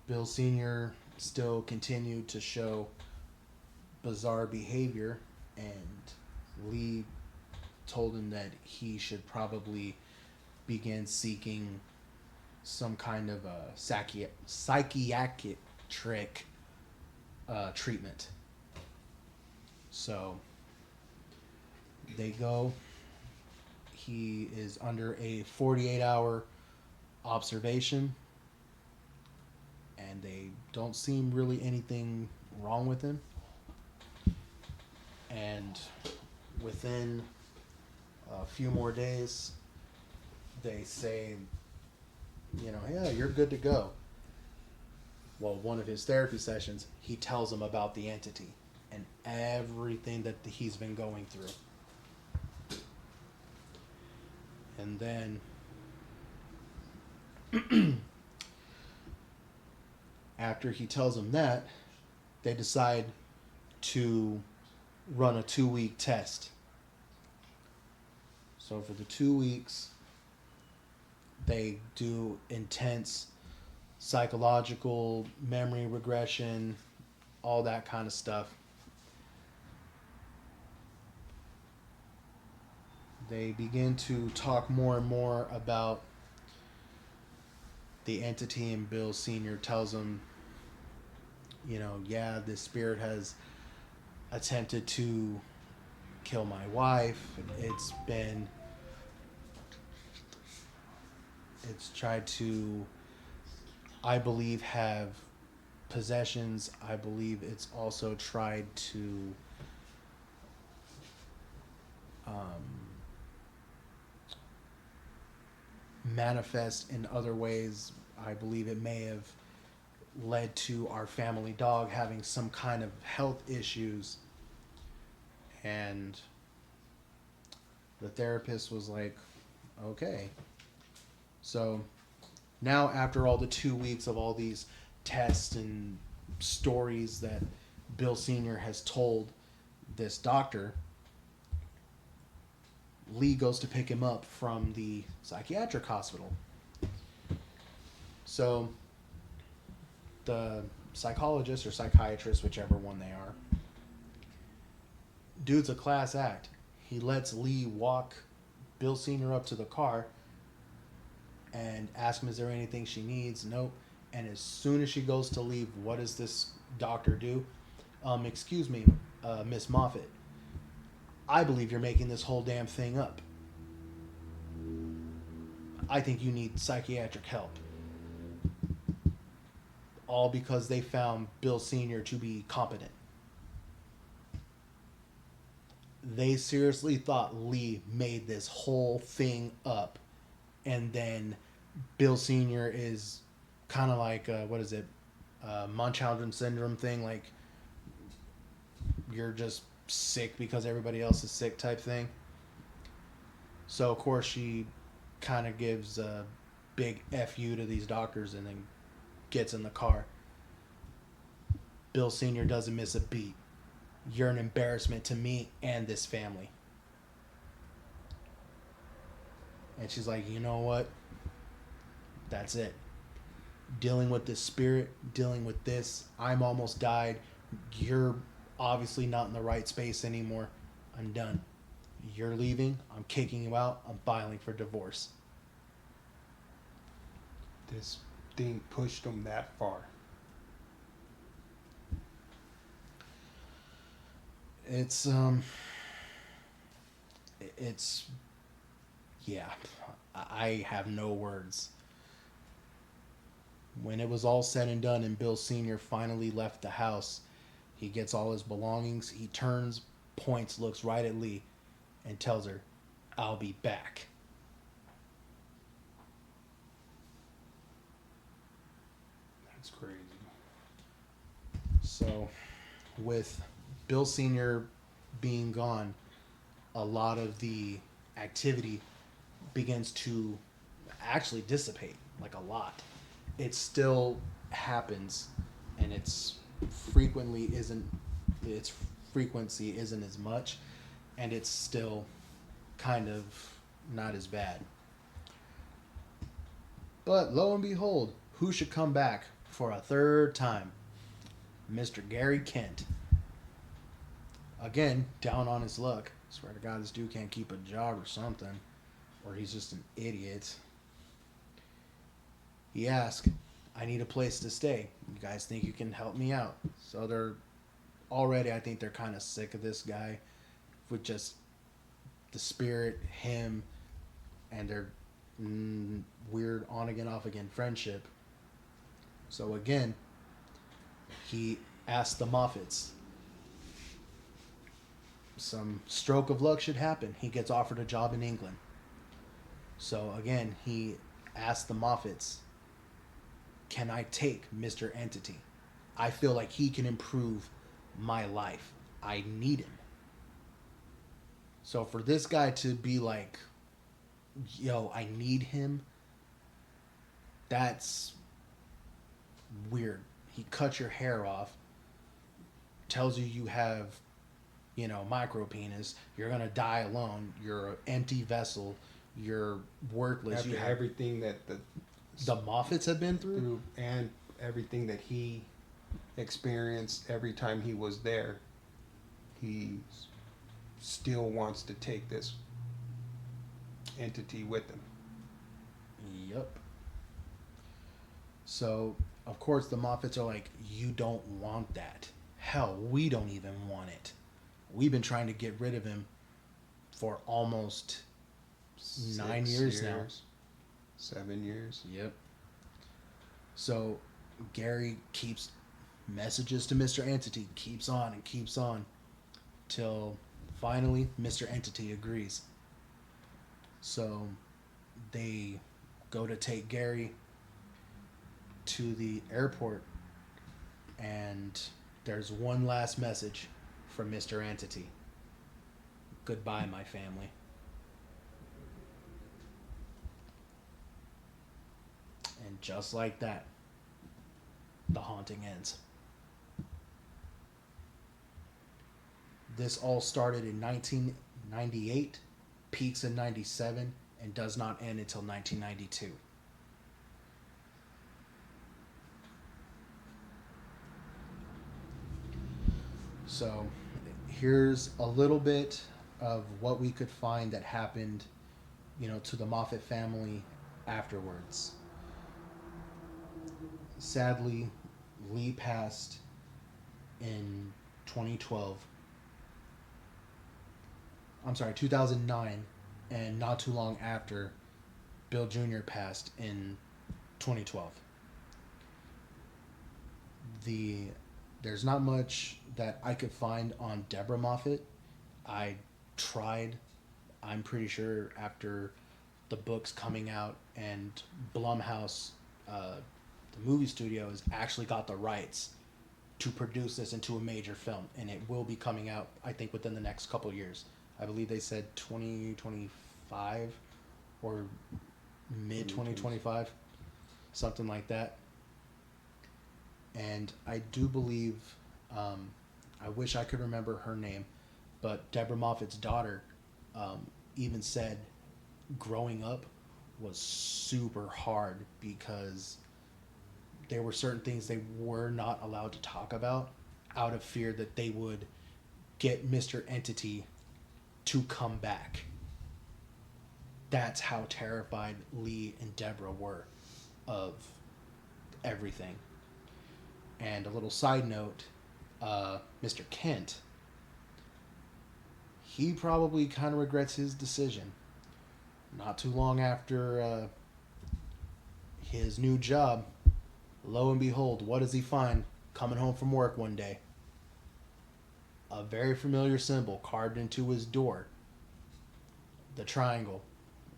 Bill Sr. still continued to show bizarre behavior, and Lee told him that he should probably begin seeking some kind of a psychiatric treatment. So they go. He is under a 48-hour observation, and they don't seem really anything wrong with him. And within a few more days, they say, yeah, you're good to go. Well, one of his therapy sessions, he tells him about the entity and everything that he's been going through. And then after he tells him that, they decide to run a 2-week test. So for the 2 weeks, they do intense psychological memory regression, all that kind of stuff. They begin to talk more and more about the entity, and Bill Sr. tells them, yeah, this spirit has attempted to kill my wife. It's tried to, I believe, have possessions. I believe it's also tried to manifest in other ways. I believe it may have led to our family dog having some kind of health issues. And the therapist was like, okay. So now, after all the 2 weeks of all these tests and stories that Bill Sr. has told this doctor, Lee goes to pick him up from the psychiatric hospital. So the psychologist or psychiatrist, whichever one they are, dude's a class act. He lets Lee walk Bill Sr. up to the car and ask him, is there anything she needs? Nope. And as soon as she goes to leave, what does this doctor do? Excuse me, Miss Moffitt, I believe you're making this whole damn thing up. I think you need psychiatric help. All because they found Bill Sr. to be competent. They seriously thought Lee made this whole thing up. And then Bill Sr. is kind of like, Munchausen syndrome thing. Like, you're just sick because everybody else is sick type thing. So, of course, she kind of gives a big FU to these doctors and then gets in the car. Bill Sr. doesn't miss a beat. You're an embarrassment to me and this family. And she's like, you know what? That's it. Dealing with this spirit, dealing with this. I'm almost died. You're obviously not in the right space anymore. I'm done. You're leaving. I'm kicking you out. I'm filing for divorce. This thing pushed them that far. It's yeah, I have no words. When it was all said and done and Bill Sr. finally left the house, he gets all his belongings, he turns, points, looks right at Lee, and tells her, I'll be back. That's crazy. So, with Bill Sr. being gone, a lot of the activity begins to actually dissipate, like a lot. It still happens, and its frequency isn't as much, and it's still kind of not as bad. But lo and behold, who should come back for a third time? Mr. Gary Kent. Again, down on his luck. Swear to God, this dude can't keep a job or something. Or he's just an idiot. He asked, I need a place to stay. You guys think you can help me out? So they're already, I think they're kind of sick of this guy with just the spirit, him, and their weird on again, off again friendship. So again, he asked the Moffitts. Some stroke of luck should happen. He gets offered a job in England. So again, he asked the Moffitts, can I take Mr. Entity? I feel like he can improve my life. I need him. So for this guy to be like, yo, I need him, that's weird. He cuts your hair off, tells you you have, micro penis. You're gonna die alone. You're an empty vessel. You're worthless. After you have everything that the Moffitts have been through, and everything that he experienced every time he was there, he still wants to take this entity with him. Yep. So, of course, the Moffitts are like, you don't want that. Hell, we don't even want it. We've been trying to get rid of him for almost 9 years now. 7 years. Yep. So, Gary keeps messages to Mr. Entity, keeps on and keeps on, till finally Mr. Entity agrees. So, they go to take Gary to the airport, and there's one last message from Mr. Entity. Goodbye, my family. And just like that, the haunting ends. This all started in 1998, peaks in 97, and does not end until 1992. So here's a little bit of what we could find that happened, to the Moffitt family afterwards. Sadly, Lee passed in 2012. I'm sorry, 2009, and not too long after, Bill Jr. passed in 2012. There's not much that I could find on Deborah Moffitt. I tried. I'm pretty sure after the book's coming out and Blumhouse, the movie studio, has actually got the rights to produce this into a major film, and it will be coming out, I think, within the next couple years. I believe they said 2025 or mid 2025, something like that. And I do believe, I wish I could remember her name, but Deborah Moffitt's daughter even said growing up was super hard because there were certain things they were not allowed to talk about out of fear that they would get Mr. Entity to come back. That's how terrified Lee and Deborah were of everything. And a little side note, Mr. Kent, he probably kind of regrets his decision. Not too long after his new job, lo and behold, what does he find coming home from work one day? A very familiar symbol carved into his door. The triangle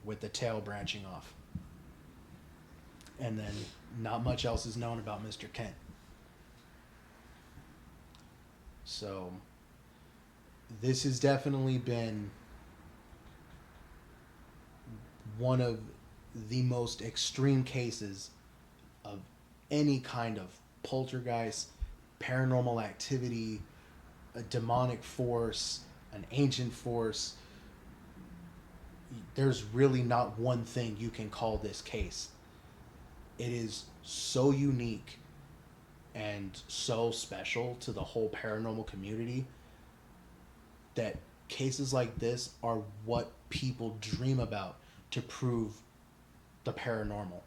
with the tail branching off. And then not much else is known about Mr. Kent. So this has definitely been one of the most extreme cases of any kind of poltergeist, paranormal activity, a demonic force, an ancient force. There's really not one thing you can call this case. It is so unique and so special to the whole paranormal community that cases like this are what people dream about to prove the paranormal.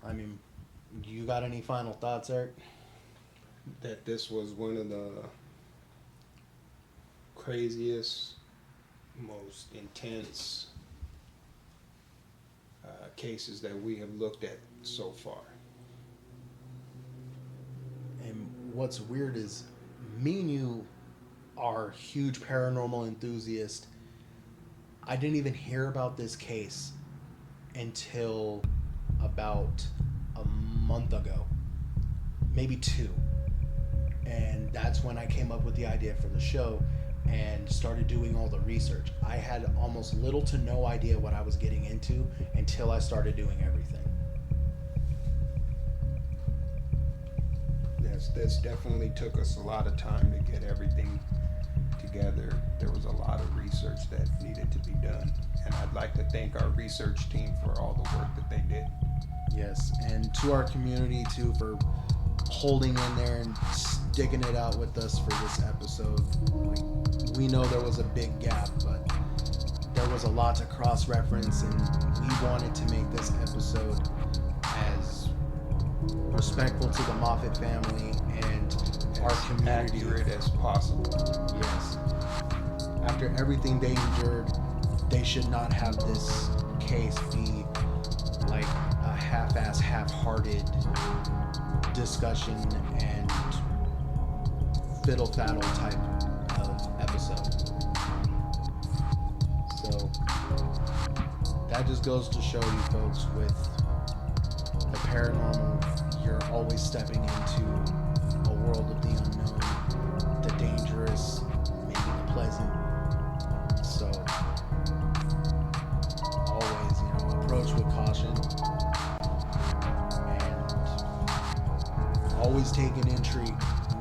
I mean, you got any final thoughts, Eric? That this was one of the craziest, most intense cases that we have looked at so far. And what's weird is me and you are huge paranormal enthusiasts. I didn't even hear about this case until about a month ago, maybe two. And that's when I came up with the idea for the show and started doing all the research. I had almost little to no idea what I was getting into until I started doing everything. That's definitely took us a lot of time to get everything together. There was a lot of research that needed to be done, and I'd like to thank our research team for all the work that they did. Yes, and to our community too for holding in there and sticking it out with us for this episode. Like, we know there was a big gap, but there was a lot to cross-reference, and we wanted to make this episode as respectful to the Moffitt family and our community. Accurate as possible. Yes. After everything they endured, they should not have this case be like a half-ass, half-hearted discussion and fiddle-faddle type of episode. So that just goes to show you folks, with the paranormal, you're always stepping into a world of the unknown, the dangerous, maybe the pleasant. So always, approach with caution and always take an entry.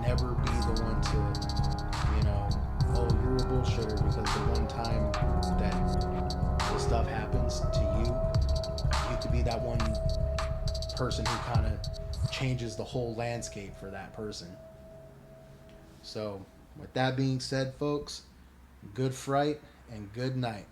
Never be the one to, oh, you're a bullshitter, because the one time that the stuff happens to you could be that one person who kind of changes the whole landscape for that person. So, with that being said, folks, good fright and good night.